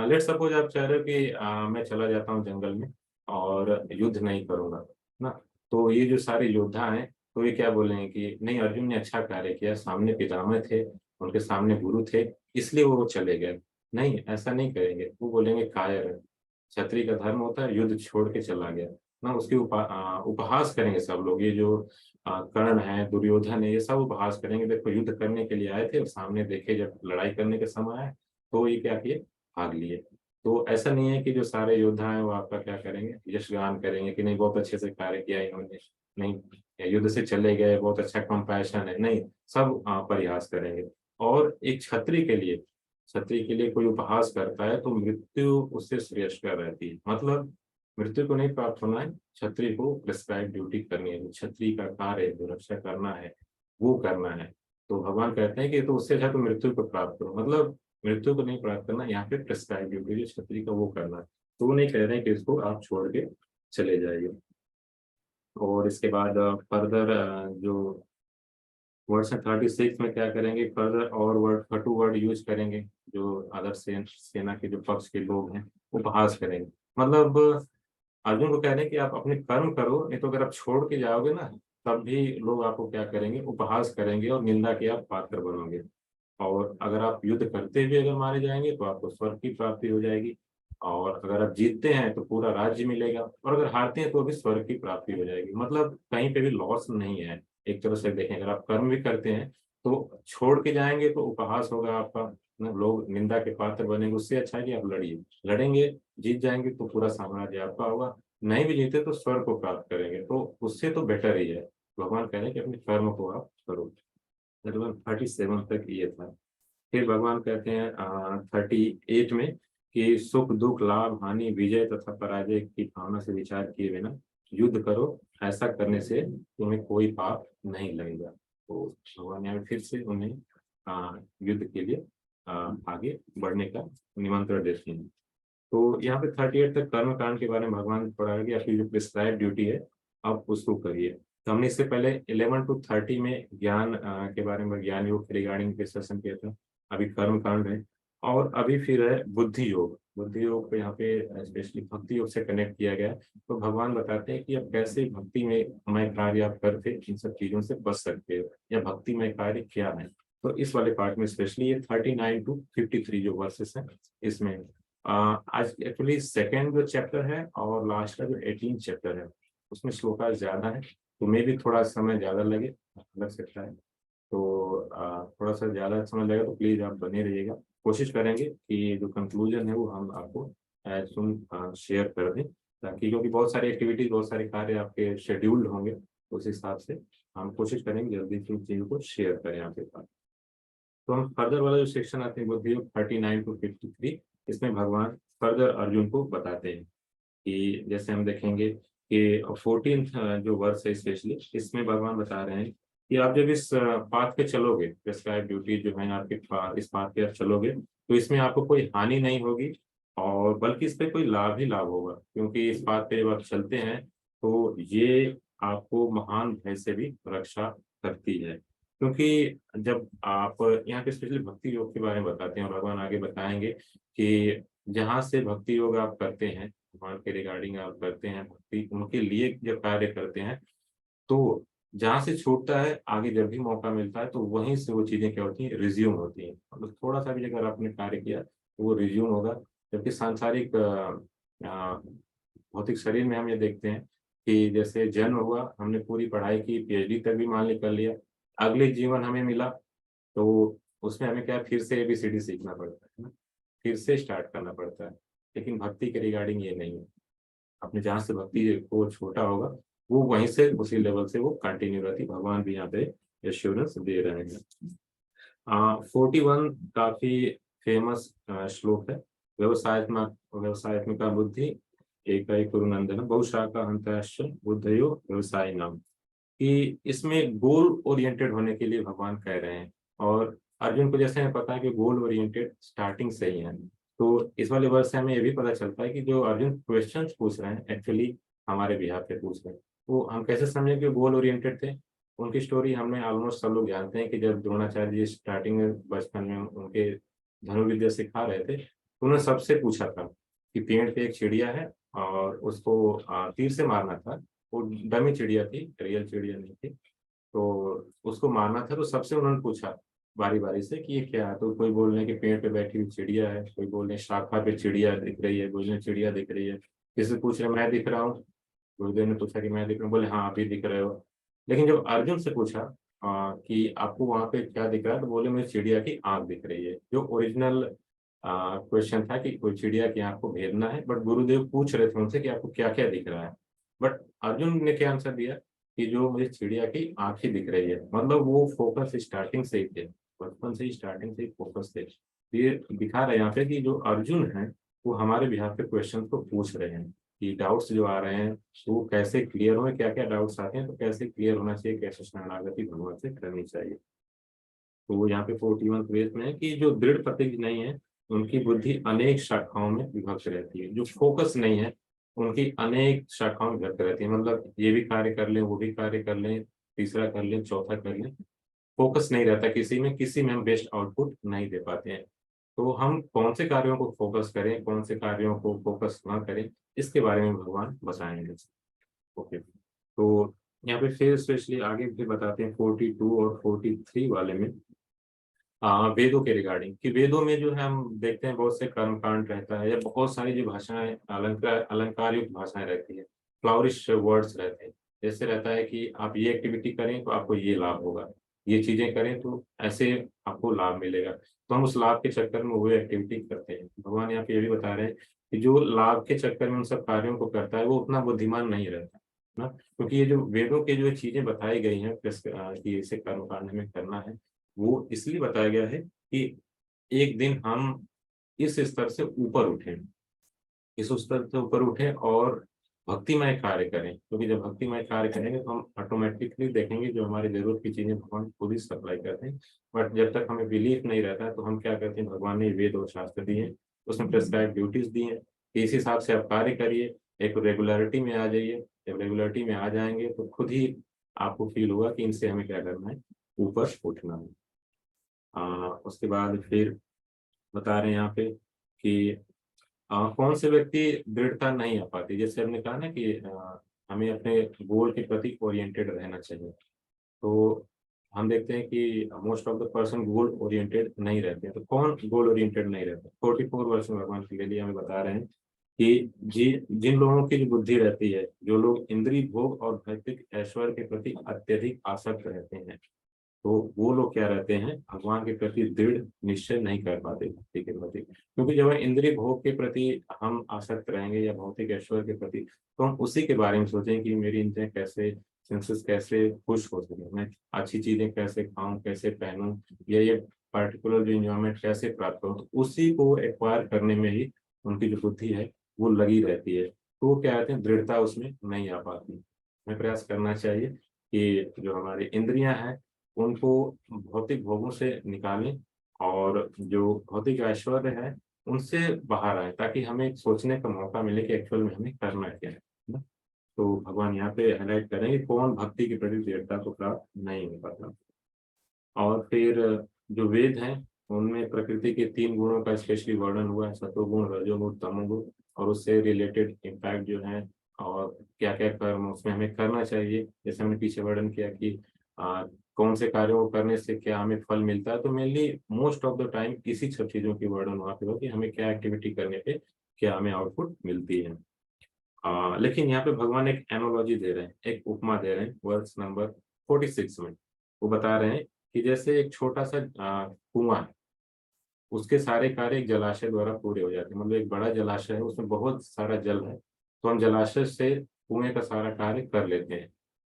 लेट सपोज आप चाह रहे हो कि मैं चला जाता हूँ जंगल में और युद्ध नहीं करूंगा ना, तो ये जो सारे योद्धा हैं तो ये क्या बोलेंगे कि नहीं, अर्जुन ने अच्छा कार्य किया, सामने पितामह थे, उनके सामने गुरु थे, इसलिए वो चले गए। नहीं, ऐसा नहीं करेंगे, वो बोलेंगे कायर है, क्षत्रिय का धर्म होता है युद्ध छोड़ के चला गया ना। उसकी उपहास करेंगे सब लोग, ये जो कर्ण है, दुर्योधन है, ये सब उपहास करेंगे, देखो युद्ध करने के लिए आए थे और सामने देखे जब लड़ाई करने के समय आए तो ये क्या किए, भाग लिए। तो ऐसा नहीं है कि जो सारे योद्धा हैं वो आपका क्या करेंगे, यशगान करेंगे कि नहीं बहुत अच्छे से कार्य किया इन्होंने, नहीं युद्ध से चले गए, बहुत अच्छा कंपैशन है, नहीं, सब परिहास करेंगे। और एक क्षत्रिय के लिए कोई उपहास करता है तो मृत्यु उससे श्रेष्ठकर रहती है। मतलब मृत्यु को नहीं प्राप्त होना है, क्षत्रिय को प्रिस्क्राइब ड्यूटी करनी है, क्षत्रिय का कार्य है, जो रक्षा करना है वो करना है। तो भगवान कहते हैं कि तो उससे अच्छा तो मृत्यु को प्राप्त करो, मतलब मृत्यु को नहीं प्राप्त करना, यहाँ पे प्रिस्क्राइब ड्यूटी जो क्षत्रिय का वो करना है। तो वो नहीं कह रहे हैं कि इसको आप छोड़ के चले जाइए। और इसके बाद फर्दर जो वर्ड्स हैं 36 में क्या करेंगे, फर्दर और वर्ड कटु वर्ड यूज करेंगे, जो अदर सेना के जो पक्ष के लोग हैं उपहास करेंगे। मतलब अर्जुन को कह रहे हैं कि आप अपने कर्म करो, नहीं तो अगर आप छोड़ के जाओगे ना, तब भी लोग आपको क्या करेंगे, उपहास करेंगे और निंदा के आप पात्र बनोगे। और अगर आप युद्ध करते हुए अगर मारे जाएंगे तो आपको स्वर्ग की प्राप्ति हो जाएगी, और अगर आप जीतते हैं तो पूरा राज्य मिलेगा, और अगर हारते हैं तो भी स्वर्ग की प्राप्ति हो जाएगी। मतलब कहीं पे भी लॉस नहीं है। एक तरह से देखें, अगर आप कर्म भी करते हैं तो छोड़ के जाएंगे तो उपहास होगा आपका ना, लोग निंदा के पात्र बनेंगे, उससे अच्छा है कि आप लड़िए, लड़ेंगे, जीत जाएंगे तो पूरा साम्राज्य आपका होगा, नहीं भी जीते तो स्वर्ग को प्राप्त करेंगे, तो उससे तो बेटर ही है। भगवान कह रहे हैं कि अपने कर्म को आप करो। लगभग 37 तक ये था। फिर भगवान कहते हैं 38 में कि सुख दुख लाभ हानि विजय तथा पराजय की भावना से विचार किए बिना युद्ध करो, ऐसा करने से तुम्हें कोई पाप नहीं लगेगा। तो भगवान यहाँ फिर से उन्हें युद्ध के लिए आगे बढ़ने का निमंत्रण देते हैं। तो यहाँ पे 38 तक कर्म कांड के बारे में भगवान पढ़ाया कि आपकी जो प्रिस्क्राइब ड्यूटी है आप उसको करिए। तो हमने इससे पहले 11 to 30 में ज्ञान के बारे में, ज्ञान योग के रिगार्डिंग डिस्कशन किया था। अभी कर्म कांड है, और अभी फिर है बुद्धि योग। बुद्धि योग को यहाँ पे स्पेशली भक्ति योग से कनेक्ट किया गया है। तो भगवान बताते हैं कि आप कैसे भक्ति में कार्य आप करके इन सब चीजों से बच सकते हो, या भक्ति में कार्य क्या है। तो इस वाले पार्ट में स्पेशली ये 39 to 53 जो वर्सेस हैं इसमें आज एक्चुअली सेकेंड जो चैप्टर है और लास्ट का जो 18 चैप्टर है उसमें श्लोका ज्यादा है, तो मे भी थोड़ा समय ज्यादा लग सकता है। तो थोड़ा सा ज्यादा समय लगेगा तो प्लीज आप बने रहिएगा। कोशिश करेंगे कि जो कंक्लूजन है वो हम आपको एज तुम शेयर कर दें, ताकि क्योंकि बहुत सारी एक्टिविटीज, बहुत सारे कार्य आपके शेड्यूल्ड होंगे, उस हिसाब से हम कोशिश करेंगे जल्दी से उन चीज़ों को शेयर करें आपके पास। तो हम फर्दर वाला जो सेक्शन आते हैं बुद्धि योग 39 to 53, इसमें भगवान फर्दर अर्जुन को बताते हैं कि जैसे हम देखेंगे कि 14th जो वर्स है स्पेशली, इसमें भगवान बता रहे हैं कि आप जब इस पाथ पे चलोगे, प्रेस्क्राइब ड्यूटी जो है आपके इस पाथ पे आप चलोगे, तो इसमें आपको कोई हानि नहीं होगी, और बल्कि इस पे कोई लाभ ही लाभ होगा, क्योंकि इस पाथ पे जब आप चलते हैं तो ये आपको महान भय से भी रक्षा करती है। क्योंकि जब आप यहाँ पे स्पेशली भक्ति योग के बारे में बताते हैं, और भगवान आगे बताएंगे कि जहाँ से भक्ति योग आप करते हैं, भगवान के रिगार्डिंग आप करते हैं भक्ति, उनके लिए जब कार्य करते हैं, तो जहाँ से छूटता है आगे जब भी मौका मिलता है तो वहीं से वो चीजें क्या होती हैं, रिज्यूम होती हैं। मतलब थोड़ा सा भी अगर आपने कार्य किया तो वो रिज्यूम होगा। जबकि सांसारिक भौतिक शरीर में हम ये देखते हैं कि जैसे जन्म हुआ, हमने पूरी पढ़ाई की, पीएचडी तक भी मान ली कर लिया, अगले जीवन हमें मिला तो उसमें हमें क्या है, फिर से एबीसीडी सीखना पड़ता है ना, फिर से स्टार्ट करना पड़ता है। लेकिन भक्ति के रिगार्डिंग ये नहीं है, आपने जहाँ से भक्ति को छोटा होगा वो वहीं से उसी लेवल से वो कंटिन्यू रहती। भगवान भी यहाँ पे एश्योरेंस दे रहे हैं। 41 काफी फेमस श्लोक है। व्यवसायत्मिका बुद्धि एक कुरुनंदन बहुशाखा हंताश्च बुद्धयो व्यवसाय नाम, कि इसमें गोल ओरिएंटेड होने के लिए भगवान कह रहे हैं। और अर्जुन को जैसे हमें पता है कि गोल ओरिएंटेड स्टार्टिंग से ही है, तो इस वाले वर्ष से हमें ये भी पता चलता है कि जो अर्जुन क्वेश्चंस पूछ रहे हैं एक्चुअली हमारे बिहार पे पूछ रहे हैं। वो हम कैसे समझें कि गोल ओरिएंटेड थे? उनकी स्टोरी हमने ऑलमोस्ट सब लोग जानते हैं कि जब द्रोणाचार्य जी स्टार्टिंग में बचपन में उनके धनुर्विद्या सिखा रहे थे, तो उन्होंने सबसे पूछा था कि पेड़ पे एक चिड़िया है और उसको तीर से मारना था। वो डमी चिड़िया थी, रियल चिड़िया नहीं थी, तो उसको मारना था। तो सबसे उन्होंने पूछा बारी बारी से कि ये क्या है, तो कोई बोल रहे हैं कि पेड़ पे बैठी हुई चिड़िया है, कोई बोल रहे हैं शाखा पे चिड़िया दिख रही है, कोई बोल रहे हैं चिड़िया दिख रही है, किसी से पूछ रहे मैं दिख रहा हूँ, गुरुदेव ने पूछा कि मैं दिख रहा हूँ, बोले हाँ अभी दिख रहे हो। लेकिन जब अर्जुन से पूछा कि आपको वहां पे क्या दिख रहा है, तो बोले मुझे चिड़िया की आंख दिख रही है। जो ओरिजिनल क्वेश्चन था कि कोई चिड़िया की आंख को भेदना है, बट गुरुदेव पूछ रहे थे उनसे कि आपको क्या क्या दिख रहा है। बट अर्जुन ने क्या आंसर दिया कि जो मुझे चिड़िया की आंख ही दिख रही है। मतलब वो फोकस स्टार्टिंग से ही थे, बचपन से ही स्टार्टिंग से ही फोकस थे। ये दिखा रहे हैं यहाँ पे कि जो अर्जुन है वो हमारे बिहार पे क्वेश्चन को पूछ रहे हैं कि डाउट्स जो आ रहे हैं तो वो कैसे क्लियर हो, क्या क्या डाउट्स आते हैं तो कैसे क्लियर होना चाहिए, कैसे शरणागति भगवान से करनी चाहिए। तो वो यहाँ पे 41 वेद में है कि जो दृढ़ प्रतिज्ञ नहीं है उनकी बुद्धि अनेक शाखाओं में विभक्त रहती है। जो फोकस नहीं है उनकी अनेक शाखाओं में विभक्त रहती है। मतलब ये भी कार्य कर लें, वो भी कार्य कर लें, तीसरा कर लें, चौथा कर लें, फोकस नहीं रहता किसी में, किसी में हम बेस्ट आउटपुट नहीं दे पाते हैं। तो हम कौन से कार्यों को फोकस करें, कौन से कार्यों को फोकस ना करें, इसके बारे में भगवान बताएंगे। ओके, तो यहाँ पे फिर स्पेशली आगे भी बताते हैं 42 और 43 वाले में वेदों के रिगार्डिंग, कि वेदों में जो है हम देखते हैं बहुत से कर्मकांड रहता है, या बहुत सारी जो भाषाएं अलंकार युक्त भाषाएं रहती है, फ्लावरिश वर्ड्स रहते हैं। जैसे रहता है कि आप ये एक्टिविटी करें तो आपको ये लाभ होगा, ये चीजें करें तो ऐसे आपको लाभ मिलेगा। तो हम उस लाभ के चक्कर में वो एक्टिविटी करते हैं। भगवान यहाँ पे ये भी बता रहे हैं कि जो लाभ के चक्कर में उन सब कार्यों को करता है वो उतना बुद्धिमान नहीं रहता ना। क्योंकि ये जो वेदों के जो चीजें बताई गई हैं कि इसे कर्मकांड में करना है, वो इसलिए बताया गया है कि एक दिन हम इस स्तर से ऊपर उठें, इस स्तर से ऊपर उठें और भक्तिमय कार्य करें। क्योंकि जब भक्तिमय कार्य करेंगे तो हम ऑटोमेटिकली देखेंगे जो हमारी जरूरत की चीजें भगवान खुद ही सप्लाई करते हैं। बट जब तक हमें बिलीफ नहीं रहता है तो हम क्या करते हैं, भगवान ने वेद और शास्त्र दिए हैं, उसमें प्रेस्क्राइब ड्यूटीज दी हैं कि इस हिसाब से आप कार्य करिए, एक रेगुलरिटी में आ जाइए। जब रेगुलरिटी में आ जाएंगे तो खुद ही आपको फील होगा कि इनसे हमें क्या करना है, ऊपर उठना है। उसके बाद फिर बता रहे हैं यहाँ पे कि कौन से व्यक्ति दृढ़ता नहीं आ पाती। जैसे हमने कहा ना कि हमें अपने गोल के प्रति ओरिएंटेड रहना चाहिए। तो हम देखते हैं कि most of the person goal oriented नहीं रहते हैं। तो कौन गोल ओरिएंटेड नहीं रहते? 44 वर्ष में भगवान क्लियरली हमें बता रहे हैं कि जिन लोगों की जो बुद्धि रहती है, जो लोग इंद्रिय भोग और भौतिक ऐश्वर्य के प्रति अत्यधिक आसक्त रहते हैं, तो वो लोग क्या रहते हैं, भगवान के प्रति दृढ़ निश्चय नहीं कर पाते भक्ति के प्रति। क्योंकि जब इंद्रिय भोग के प्रति हम आसक्त रहेंगे या भौतिक ऐश्वर्य के प्रति, तो हम उसी के बारे में सोचें कि मेरी इंद्रियां कैसे, सेंसेस कैसे खुश हो सके, मैं अच्छी चीजें कैसे खाऊं, कैसे पहनूं, या ये पर्टिकुलर जो इंजॉयमेंट कैसे प्राप्त करूं, तो उसी को एक्वायर करने में ही उनकी जो बुद्धि है वो लगी रहती है। तो वो क्या कहते हैं, दृढ़ता उसमें नहीं आ पाती। हमें प्रयास करना चाहिए कि जो हमारी इंद्रियां हैं उनको भौतिक भोगों से निकालें, और जो भौतिक ऐश्वर्य है उनसे बाहर आए, ताकि हमें सोचने का मौका मिले कि एक्चुअल में हमें करना क्या है ना। तो भगवान यहाँ पे हाईलाइट करें कि कौन भक्ति के प्रति दृढ़ता को प्राप्त नहीं हो पाता। और फिर जो वेद हैं उनमें प्रकृति के 3 गुणों का स्पेशली वर्णन हुआ है, सतोगुण, रजोगुण, तमोगुण, और उससे रिलेटेड इम्पैक्ट जो है, और क्या क्या कर्म उसमें हमें करना चाहिए। जैसे हमने पीछे वर्णन किया कि कौन से कार्यों को करने से क्या हमें फल मिलता है, तो mainly most of the time इसी सब चीजों की वर्णन वहाँ पे हो कि हमें क्या एक्टिविटी करने पे क्या हमें आउटपुट मिलती है। लेकिन यहाँ पे भगवान एक एनोलॉजी दे रहे हैं, एक उपमा दे रहे हैं वर्स नंबर 46 में। वो बता रहे हैं कि जैसे एक छोटा सा कुआं है, उसके सारे कार्य एक जलाशय द्वारा पूरे हो जाते हैं। मतलब एक बड़ा जलाशय है, उसमें बहुत सारा जल है, तो हम जलाशय से कुएं का सारा कार्य कर लेते हैं।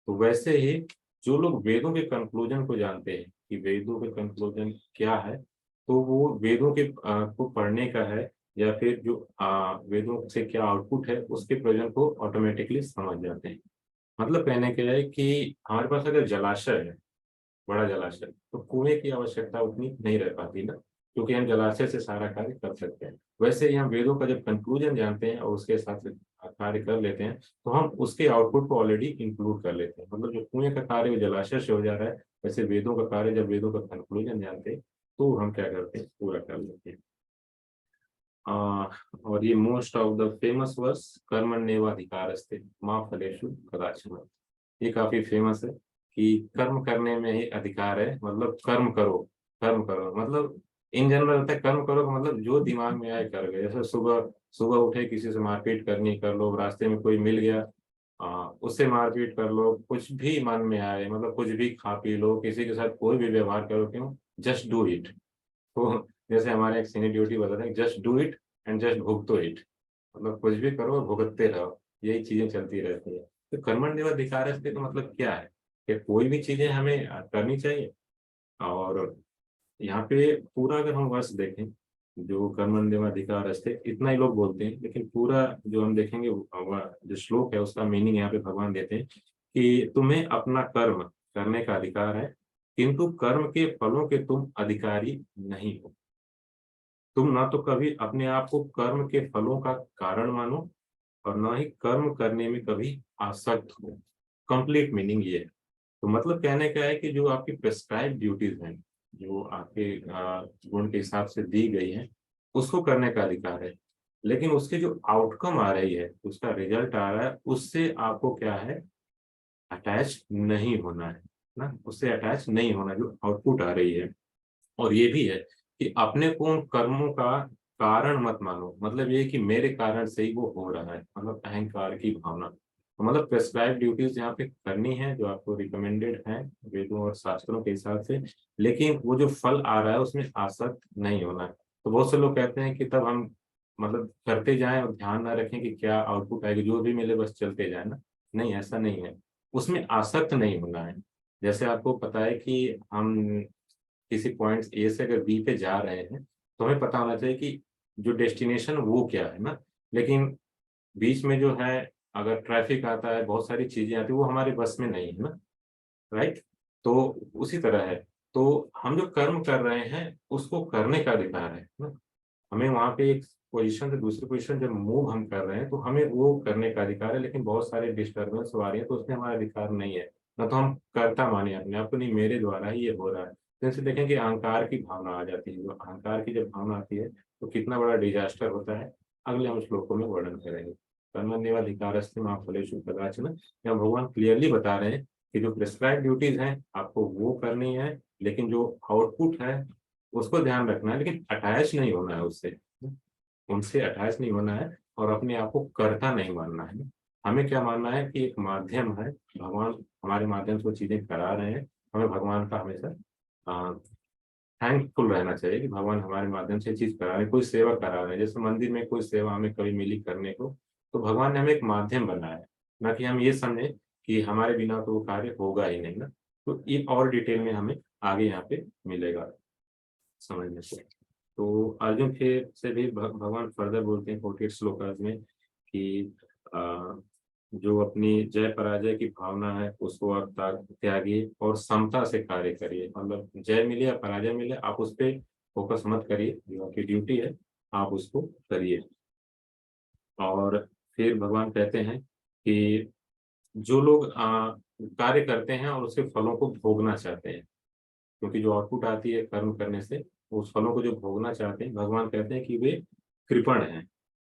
तो वैसे ही जो लोग वेदों के कंक्लूजन को जानते हैं कि वेदों के कंक्लूजन क्या है, तो वो वेदों के को पढ़ने का है, या फिर जो वेदों से क्या आउटपुट है उसके प्रयोजन को ऑटोमेटिकली समझ जाते हैं। मतलब कहने के है कि हमारे पास अगर जलाशय है, बड़ा जलाशय, तो कुएं की आवश्यकता उतनी नहीं रह पाती ना, क्योंकि हम जलाशय से सारा कार्य कर सकते हैं। वैसे ही हम वेदों का जब कंक्लूजन जानते हैं और उसके हिसाब से कार्य कर लेते हैं, तो हम उसके आउटपुट को ऑलरेडी इंक्लूड कर लेते हैं। मतलब जो कुएं का कार्य वो जलाशय से हो जा रहा है, वैसे वेदों का कार्य जब वेदों का कंक्लूजन जानते हैं तो हम क्या करते हैं, पूरा कर लेते हैं। और ये most of the famous verse, कर्मण्येवाधिकारस्ते माँ फलेषु कदाचन, ये काफी फेमस है कि कर्म करने में ही अधिकार है। मतलब कर्म करो, कर्म करो, मतलब इन जनरल होता है कर्म करो का मतलब जो दिमाग में आए कर गए। जैसे सुबह सुबह उठे, किसी से मारपीट करनी कर लो, रास्ते में कोई मिल गया उससे मारपीट कर लो, कुछ भी मन में आए, मतलब कुछ भी खा पी लो, किसी के साथ कोई भी व्यवहार करो, क्यों, जस्ट डू इट। तो जैसे हमारे एक सीनियर ड्यूटी बताते हैं, just do it and just भुगतो इट। मतलब कुछ भी करो और भुगतते रहो, यही चीजें चलती रहती है। तो कर्मण्येवाधिकारस्ते का मतलब क्या है कि कोई भी चीजें हमें करनी चाहिए। और यहाँ पे पूरा अगर हम वर्ष देखें, जो कर्मण्येवाधिकारस्ते इतना ही लोग बोलते हैं, लेकिन पूरा जो हम देखेंगे जो श्लोक है उसका मीनिंग यहाँ पे भगवान देते हैं कि तुम्हें अपना कर्म करने का अधिकार है, किंतु कर्म के फलों के तुम अधिकारी नहीं हो। तुम ना तो कभी अपने आप को कर्म के फलों का कारण मानो, और ना ही कर्म करने में कभी आसक्त हो। कंप्लीट मीनिंग ये है। तो मतलब कहने का है कि जो आपकी प्रेस्क्राइब ड्यूटीज हैं, जो आपके गुण के हिसाब से दी गई हैं, उसको करने का अधिकार है, लेकिन उसके जो आउटकम आ रही है, उसका रिजल्ट आ रहा है, उससे आपको क्या है, अटैच नहीं होना है ना, उससे अटैच नहीं होना, जो आउटपुट आ रही है। और ये भी है कि अपने को उन कर्मों का कारण मत मानो। मतलब ये कि मेरे कारण से ही वो हो रहा है, मतलब अहंकार की भावना। तो मतलब प्रेस्क्राइब ड्यूटीज यहाँ पे करनी है जो आपको रिकमेंडेड है वेदों और शास्त्रों के हिसाब से, लेकिन वो जो फल आ रहा है उसमें आसक्त नहीं होना है। तो बहुत से लोग कहते हैं कि तब हम मतलब करते जाएं और ध्यान ना रखें कि क्या आउटपुट आएगी, जो भी मिले बस चलते जाए ना। नहीं, ऐसा नहीं है, उसमें आसक्त नहीं होना है। जैसे आपको पता है कि हम किसी पॉइंट ए से अगर बी पे जा रहे हैं, तो हमें पता होना चाहिए कि जो डेस्टिनेशन वो क्या है ना। लेकिन बीच में जो है, अगर ट्रैफिक आता है, बहुत सारी चीजें आती है, वो हमारे बस में नहीं है ना, राइट। तो उसी तरह है, तो हम जो कर्म कर रहे हैं उसको करने का अधिकार है ना। हमें वहां पे एक पोजीशन से दूसरी पोजीशन जब मूव हम कर रहे हैं, तो हमें वो करने का अधिकार है। लेकिन बहुत सारे डिस्टर्बेंस आ रही है, तो उसमें हमारा अधिकार नहीं है। ना तो हम कर्ता माने अपने आप को, नहीं मेरे द्वारा ही ये हो रहा है। जैसे देखें कि अहंकार की भावना आ जाती है, जो अहंकार की जब भावना आती है तो कितना बड़ा डिजास्टर होता है, अगले हम श्लोकों में वर्णन करेंगे। कर्मण्येवाधिकारस्ते मा फलेषु कदाचन, यहाँ भगवान क्लियरली बता रहे हैं कि जो प्रिस्क्राइब ड्यूटीज हैं आपको वो करनी है, लेकिन जो आउटपुट है उसको ध्यान रखना है, लेकिन अटैच नहीं होना है उससे, उनसे अटैच नहीं होना है, और अपने आप को कर्ता नहीं मानना है। हमें क्या मानना है कि एक माध्यम है, भगवान हमारे माध्यम से वो चीजें करा रहे हैं, हमें भगवान का हमेशा थैंकफुल रहना चाहिए कि भगवान हमारे माध्यम से चीज करा रहे हैं, कोई सेवा करा रहे हैं। जैसे मंदिर में कोई सेवा हमें कभी मिली करने को, तो भगवान ने हमें एक माध्यम बनाया है, ना कि हम ये समझे कि हमारे बिना तो वो कार्य होगा ही नहीं ना। तो ये और डिटेल में हमें आगे यहाँ पे मिलेगा समझने को। तो अर्जुन फिर से भी भगवान फर्दर बोलते हैं 48 श्लोकाज में कि जो अपनी जय पराजय की भावना है उसको आप त्यागिए और समता से कार्य करिए। मतलब जय मिले या पराजय मिले, आप उस पर फोकस मत करिए, जो आपकी ड्यूटी है आप उसको करिए। और फिर भगवान कहते हैं कि जो लोग कार्य करते हैं और उसके फलों को भोगना चाहते हैं, क्योंकि जो आउटपुट आती है कर्म करने से, उस फलों को जो भोगना चाहते हैं, भगवान कहते हैं कि वे कृपण हैं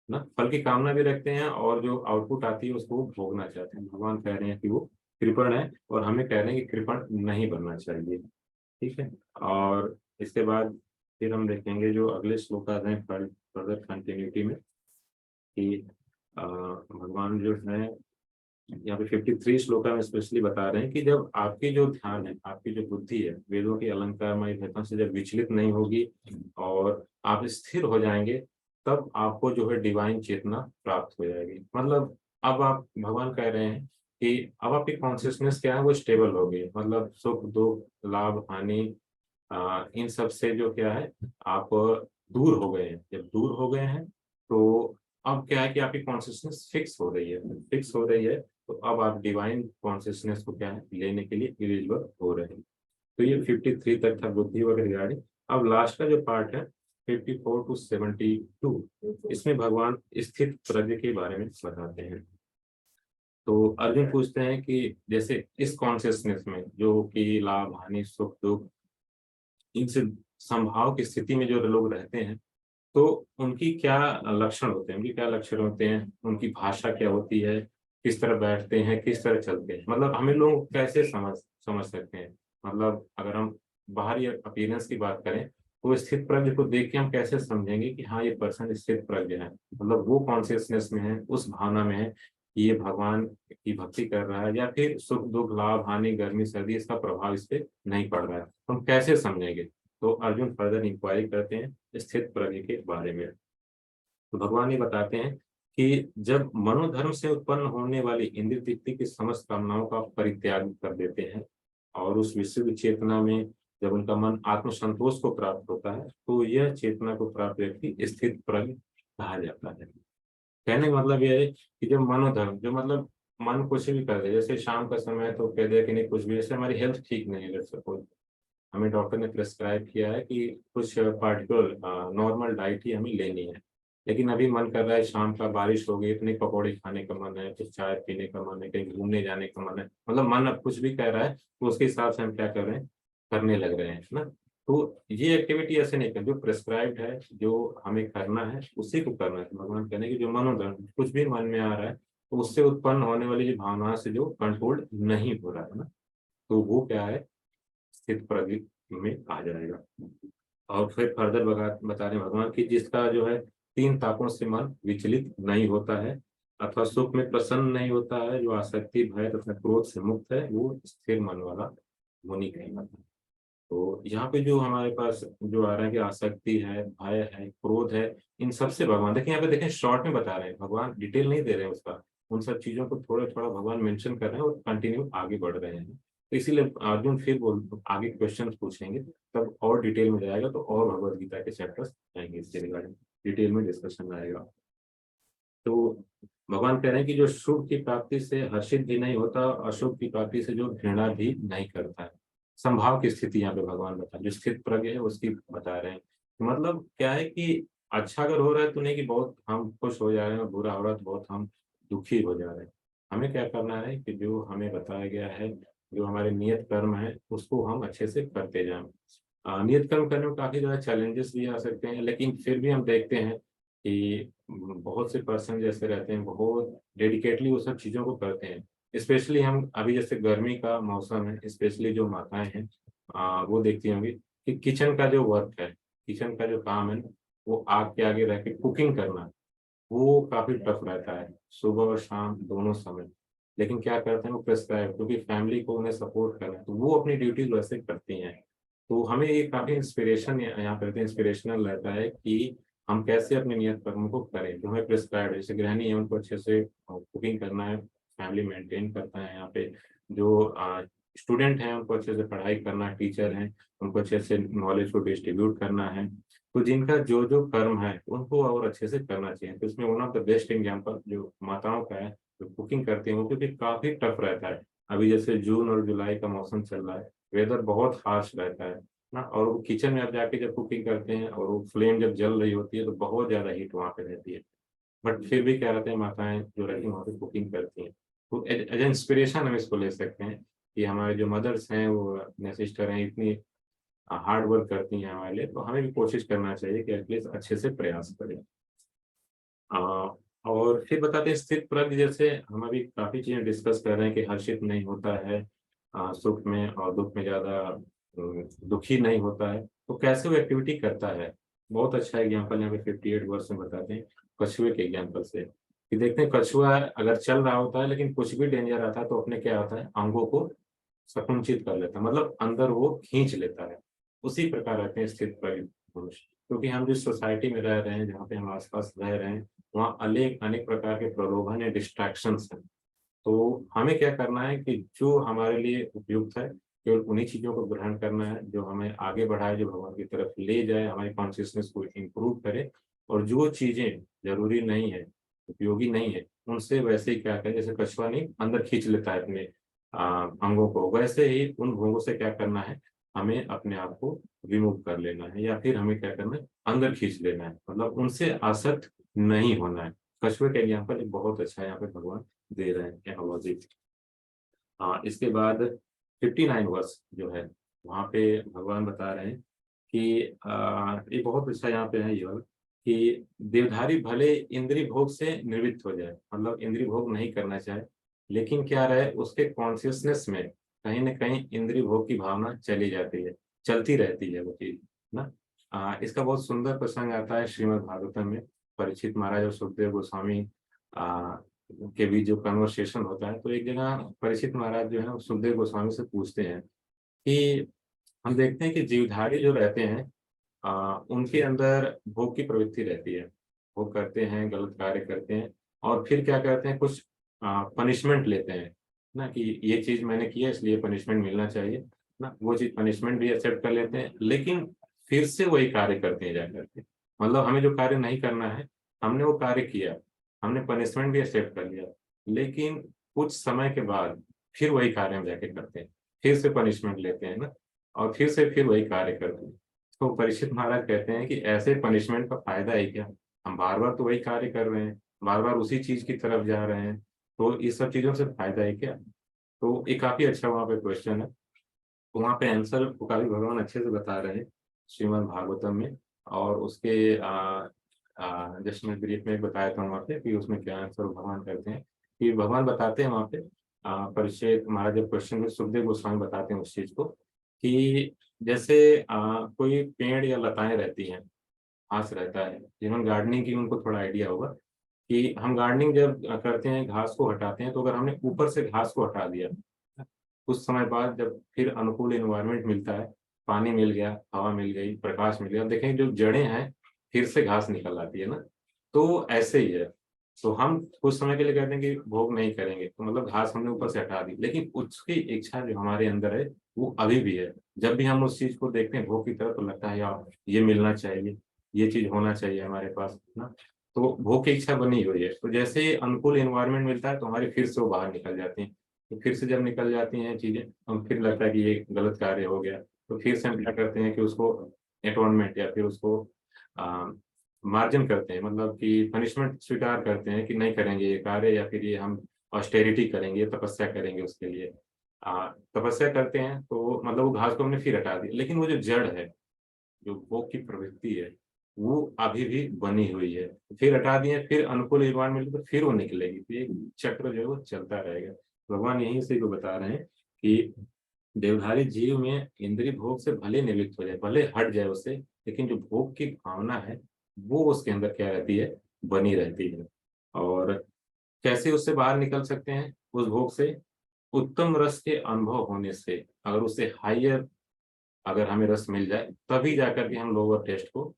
ना, फल की कामना भी रखते हैं और जो आउटपुट आती है उसको वो भोगना चाहते हैं। भगवान कह रहे हैं कि वो कृपण है और हमें कह रहे हैं कि कृपण नहीं बनना चाहिए। ठीक है। और इसके बाद फिर हम देखेंगे जो अगले श्लोक हैं फर्दर कंटिन्यूटी में कि भगवान जो है यहाँ पे 53 श्लोका में स्पेशली बता रहे हैं कि जब आपकी जो ध्यान है, आपकी जो बुद्धि है वेदों की अलंकारमय भेदों से जब विचलित नहीं होगी और आप स्थिर हो जाएंगे, तब आपको जो है डिवाइन चेतना प्राप्त हो जाएगी। मतलब अब आप भगवान कह रहे हैं कि अब आपकी कॉन्शियसनेस क्या है, वो स्टेबल हो गई। मतलब सुख दुख लाभ हानि इन सब से जो क्या है आप दूर हो गए हैं। जब दूर हो गए हैं तो अब क्या है कि आपकी कॉन्शियसनेस फिक्स हो रही है, फिक्स हो रही है। तो अब आप डिवाइन कॉन्शियसनेस को क्या है लेने के लिए एलिजिबल हो रहे हैं। तो ये 53 तक था बुद्धि वगैरह रिगार्डिंग। अब लास्ट का जो पार्ट है 54 टू 72, इसमें भगवान स्थित प्रज्ञ के बारे में बताते हैं। तो अर्जुन पूछते हैं कि जैसे इस कॉन्शियसनेस में जो कि लाभ हानि सुख दुख इनसे संभाव की स्थिति में जो लोग रहते हैं, तो उनकी क्या लक्षण होते हैं, उनकी क्या लक्षण होते हैं, उनकी भाषा क्या होती है, किस तरह बैठते हैं, किस तरह चलते हैं। मतलब हमें लोग कैसे समझ समझ सकते हैं। मतलब अगर हम बाहरी अपीयरेंस की बात करें तो स्थित प्रज्ञ को देख के हम कैसे समझेंगे कि हाँ ये पर्सन स्थित प्रज्ञ है। मतलब वो कॉन्शियसनेस में है, उस भावना में है कि ये भगवान की भक्ति कर रहा है, या फिर सुख दुख लाभ हानि गर्मी सर्दी इसका प्रभाव इस पे नहीं पड़ रहा है, हम कैसे समझेंगे। तो अर्जुन फर्दर इंक्वायरी करते हैं स्थित प्रज्ञ के बारे में। तो भगवान ये बताते हैं कि जब मनोधर्म से उत्पन्न होने वाली इंद्रिय तृप्ति की समस्त कामनाओं का परित्याग कर देते हैं और उस विशुद्ध चेतना में जब उनका मन आत्मसंतोष को प्राप्त होता है, तो यह चेतना को प्राप्त व्यक्ति स्थित प्रज्ञ कहा जाता है। कहने का मतलब यह है कि जब मनोधर्म, जो मतलब मन कुछ भी कर दे, जैसे शाम का समय है तो कह दिया कि नहीं कुछ भी, जैसे हमारी हेल्थ ठीक नहीं है, सपोज हमें डॉक्टर ने प्रेस्क्राइब किया है कि कुछ पार्टिकुलर नॉर्मल डाइट ही हमें लेनी है, लेकिन अभी मन कर रहा है शाम का, बारिश हो गई, इतने पकौड़े खाने का मन है, कुछ चाय पीने का मन है, कहीं घूमने जाने का मन है। मतलब मन अब कुछ भी कह रहा है तो उसके हिसाब से हम क्या कर रहे हैं, करने लग रहे हैं ना। तो ये एक्टिविटी ऐसे नहीं करनी, जो प्रेस्क्राइब्ड है जो हमें करना है उसी को करना है। तो भगवान कहने की जो मनोधर्म कुछ भी मन में आ रहा है तो उससे उत्पन्न होने वाली जो भावना से जो कंट्रोल नहीं हो रहा है ना, तो वो क्या है स्थित प्रज्ञ में आ जाएगा। और फिर फर्दर बता रहे हैं भगवान की जिसका जो है तीन तापों से मन विचलित नहीं होता है अथवा सुख में प्रसन्न नहीं होता है, जो आसक्ति भय तथा क्रोध से मुक्त है, वो स्थिर मन वाला मुनि कहलाता है। तो यहाँ पे जो हमारे पास जो आ रहा है कि आसक्ति है, भय है, क्रोध है, इन सब से भगवान देखिए, यहाँ पे देखें शॉर्ट में बता रहे हैं, भगवान डिटेल नहीं दे रहे हैं उसका, उन सब चीजों को थोड़ा थोड़ा भगवान मेंशन कर रहे हैं और कंटिन्यू आगे बढ़ रहे हैं। तो इसीलिए अर्जुन फिर बोल आगे क्वेश्चन पूछेंगे, तब और डिटेल में जाएगा, तो और भगवत गीता के चैप्टर्स आएंगे इसके रिगार्डिंग, डिटेल में डिस्कशन आएगा। तो भगवान कह रहे हैं कि जो शुभ की प्राप्ति से हर्षित भी नहीं होता, अशुभ की प्राप्ति से जो घृणा भी नहीं करता है। संभाव की स्थिति यहाँ पे भगवान बता, जो स्थित प्रज्ञ है उसकी बता रहे हैं। मतलब क्या है कि अच्छा अगर हो रहा है तो नहीं कि बहुत हम खुश हो जा रहे हैं, और बुरा हो रहा है तो बहुत हम दुखी हो जा रहे हैं। हमें क्या करना है कि जो हमें बताया गया है, जो हमारे नियत कर्म है उसको हम अच्छे से करते जाएं। नियत कर्म करने में काफी ज्यादा चैलेंजेस भी आ सकते हैं, लेकिन फिर भी हम देखते हैं कि बहुत से पर्सन जैसे रहते हैं, बहुत डेडिकेटली वो सब चीज़ों को करते हैं। स्पेशली हम अभी जैसे गर्मी का मौसम है, स्पेशली जो माताएं हैं वो देखती होंगी कि किचन का जो वर्क है, किचन का जो काम है, वो आग के आगे रह के कुकिंग करना, वो काफी टफ रहता है सुबह और शाम दोनों समय। लेकिन क्या करते हैं वो प्रिस्क्राइब, क्योंकि फैमिली को उन्हें सपोर्ट करना है तो वो अपनी ड्यूटीज वैसे करती हैं। तो हमें ये काफी इंस्पिरेशन यहाँ पे इंस्पिरेशनल रहता है कि हम कैसे अपने नियत कर्म को करें। जो हमें प्रिस्क्राइब, जैसे गृहिणी है उनको अच्छे से कुकिंग करना है, फैमिली मेंटेन करता है। यहाँ पे जो स्टूडेंट हैं उनको अच्छे से पढ़ाई करना है, टीचर हैं उनको अच्छे से नॉलेज को डिस्ट्रीब्यूट करना है। तो जिनका जो जो कर्म है उनको और अच्छे से करना चाहिए। तो इसमें one of the best example जो माताओं का है, जो कुकिंग करती हैं वो, क्योंकि काफी टफ रहता है। अभी जैसे जून और जुलाई का मौसम चल रहा है, वेदर बहुत हार्श रहता है ना, और वो किचन में आप जाके जब कुकिंग करते हैं और वो फ्लेम जब जल रही होती है तो बहुत ज्यादा हीट वहाँ पे रहती है। बट फिर भी क्या रहते हैं, माताएं जो रहती हैं वहाँ पे कुकिंग करती हैं। तो एज इंस्पिरेशन हम इसको ले सकते हैं कि हमारे जो मदर्स हैं, वो अपने सिस्टर हैं, इतनी हार्ड वर्क करती हैं हमारे लिए, तो हमें भी कोशिश करना चाहिए कि एटलीस्ट अच्छे से प्रयास करें। अ, और फिर बताते हैं स्थित प्रज्ञ, जैसे हम अभी काफी चीजें डिस्कस कर रहे हैं कि हर्षित नहीं होता है सुख में, और दुख में ज्यादा दुखी नहीं होता है, तो कैसे वो एक्टिविटी करता है। बहुत अच्छा एग्जाम्पल यहाँ पे 58 वर्ष में बताते हैं कछुए के एग्जाम्पल से, कि देखते हैं कछुआ अगर चल रहा होता है लेकिन कुछ भी डेंजर आता है तो अपने क्या होता है, अंगों को संकुचित कर लेता है, मतलब अंदर वो खींच लेता है। उसी प्रकार रहते हैं स्थित प्रज्ञ मनुष्य, क्योंकि हम जिस सोसाइटी में रह रहे हैं, जहाँ पे हम आसपास रह रहे हैं, वहाँ अनेक अनेक प्रकार के प्रलोभन या डिस्ट्रैक्शंस हैं। तो हमें क्या करना है कि जो हमारे लिए उपयुक्त है केवल उन्हीं चीजों को ग्रहण करना है, जो हमें आगे बढ़ाए, जो भगवान की तरफ ले जाए, हमारी कॉन्शियसनेस को इम्प्रूव करे। और जो चीजें जरूरी नहीं है, उपयोगी नहीं है, उनसे वैसे ही क्या करें, जैसे कछुआ नहीं अंदर खींच लेता है अपने अंगों को, वैसे ही उन भोगों से क्या करना है, हमें अपने आप को रिमूव कर लेना है, या फिर हमें क्या करना है, अंदर खींच लेना है, मतलब उनसे आसक्त नहीं होना है। कछुए का एग्जाम्पल एक बहुत अच्छा यहाँ पे भगवान दे रहे हैं एनालॉजी। हाँ, इसके बाद 59 वर्ष जो है, वहाँ पे भगवान बता रहे हैं कि ये बहुत अच्छा यहाँ पे है ये वाला, कि देवधारी भले इंद्रिय भोग से निवृत्त हो जाए, मतलब इंद्रिय भोग नहीं करना चाहे, लेकिन क्या रहे उसके कॉन्शियसनेस में कहीं ना कहीं इंद्रिय भोग की भावना चली जाती है, चलती रहती है वो चीज ना। इसका बहुत सुंदर प्रसंग आता है श्रीमद् भागवतम में। परीक्षित महाराज और सुखदेव गोस्वामी के बीच जो कन्वर्सेशन होता है, तो एक जगह परीक्षित महाराज जो है वो सुखदेव गोस्वामी से पूछते हैं कि हम देखते हैं कि जीवधारी जो रहते हैं उनके अंदर भोग की प्रवृत्ति रहती है, वो करते हैं, गलत कार्य करते हैं, और फिर क्या करते हैं, कुछ पनिशमेंट लेते हैं ना, कि ये चीज मैंने किया इसलिए पनिशमेंट मिलना चाहिए ना, वो चीज पनिशमेंट भी एक्सेप्ट कर लेते हैं, लेकिन फिर से वही कार्य करते हैं जाकर के। मतलब हमें जो कार्य नहीं करना है, हमने वो कार्य किया, हमने पनिशमेंट भी एक्सेप्ट कर लिया, लेकिन कुछ समय के बाद फिर वही कार्य हम जाके करते हैं, फिर से पनिशमेंट लेते हैं ना, और फिर से फिर वही कार्य करते हैं। तो परीक्षित महाराज कहते हैं कि ऐसे पनिशमेंट का फायदा है क्या, हम बार बार तो वही कार्य कर रहे हैं, बार बार उसी चीज की तरफ जा रहे हैं, तो इस सब चीजों से फायदा है क्या। तो ये काफी अच्छा वहाँ पे क्वेश्चन है, तो वहाँ पे आंसर को काफी भगवान अच्छे से बता रहे हैं श्रीमद् भागवतम में। और उसके जस्ट मैं ब्रीफ में बताया था वहाँ पे कि उसमें क्या आंसर भगवान करते हैं, कि भगवान बताते हैं वहाँ पे परीक्षित महाराज जब क्वेश्चन में, सुखदेव गोस्वामी बताते हैं उस चीज को, कि जैसे कोई पेड़ या लताएं रहती हैं, घास रहता है, जिन्होंने गार्डनिंग की उनको थोड़ा आइडिया होगा कि हम गार्डनिंग जब करते हैं, घास को हटाते हैं, तो अगर हमने ऊपर से घास को हटा दिया, कुछ समय बाद जब फिर अनुकूल एनवायरनमेंट मिलता है, पानी मिल गया, हवा मिल गई, प्रकाश मिल गया, देखें जो जड़ें हैं फिर से घास निकल आती है ना। तो ऐसे ही है, तो हम कुछ समय के लिए कहते हैं कि भोग नहीं करेंगे, तो मतलब घास हमने ऊपर से हटा दी, लेकिन उसकी इच्छा जो हमारे अंदर है वो अभी भी है। जब भी हम उस चीज को देखते हैं भोग की तरफ, तो लगता है यार ये मिलना चाहिए, ये चीज होना चाहिए हमारे पास ना। तो भोग की इच्छा बनी हुई है, तो जैसे ही अनुकूल एनवायरनमेंट मिलता है तो हमारी फिर से वो बाहर निकल जाती हैं। तो फिर से जब निकल जाती हैं चीजें, हम फिर लगता है कि ये गलत कार्य हो गया, तो फिर से हम क्या करते हैं कि उसको एटोनमेंट या फिर उसको मार्जिन करते हैं, मतलब कि पनिशमेंट स्वीकार करते हैं कि नहीं करेंगे ये कार्य, या फिर ये हम ऑस्टेरिटी करेंगे, तपस्या करेंगे उसके लिए। तपस्या करते हैं तो मतलब वो घास को हमने फिर हटा दिया, लेकिन वो जो जड़ है, जो भोग की प्रवृत्ति है, वो अभी भी बनी हुई है, फिर हटा दिए, फिर अनुकूल एनवायरनमेंट तो फिर वो निकलेगी, तो एक चक्र जो है वो चलता रहेगा। भगवान यहीं से को बता रहे हैं कि देवधारी जीव में इंद्रिय भोग से भले निवृत्त हो जाए, भले हट जाए उससे, लेकिन जो भोग की भावना है वो उसके अंदर क्या रहती है, बनी रहती है। और कैसे उससे बाहर निकल सकते हैं, उस भोग से उत्तम रस के अनुभव होने से अगर उससे हायर अगर हमें रस मिल जाए तभी जाकर के हम लोअर टेस्ट को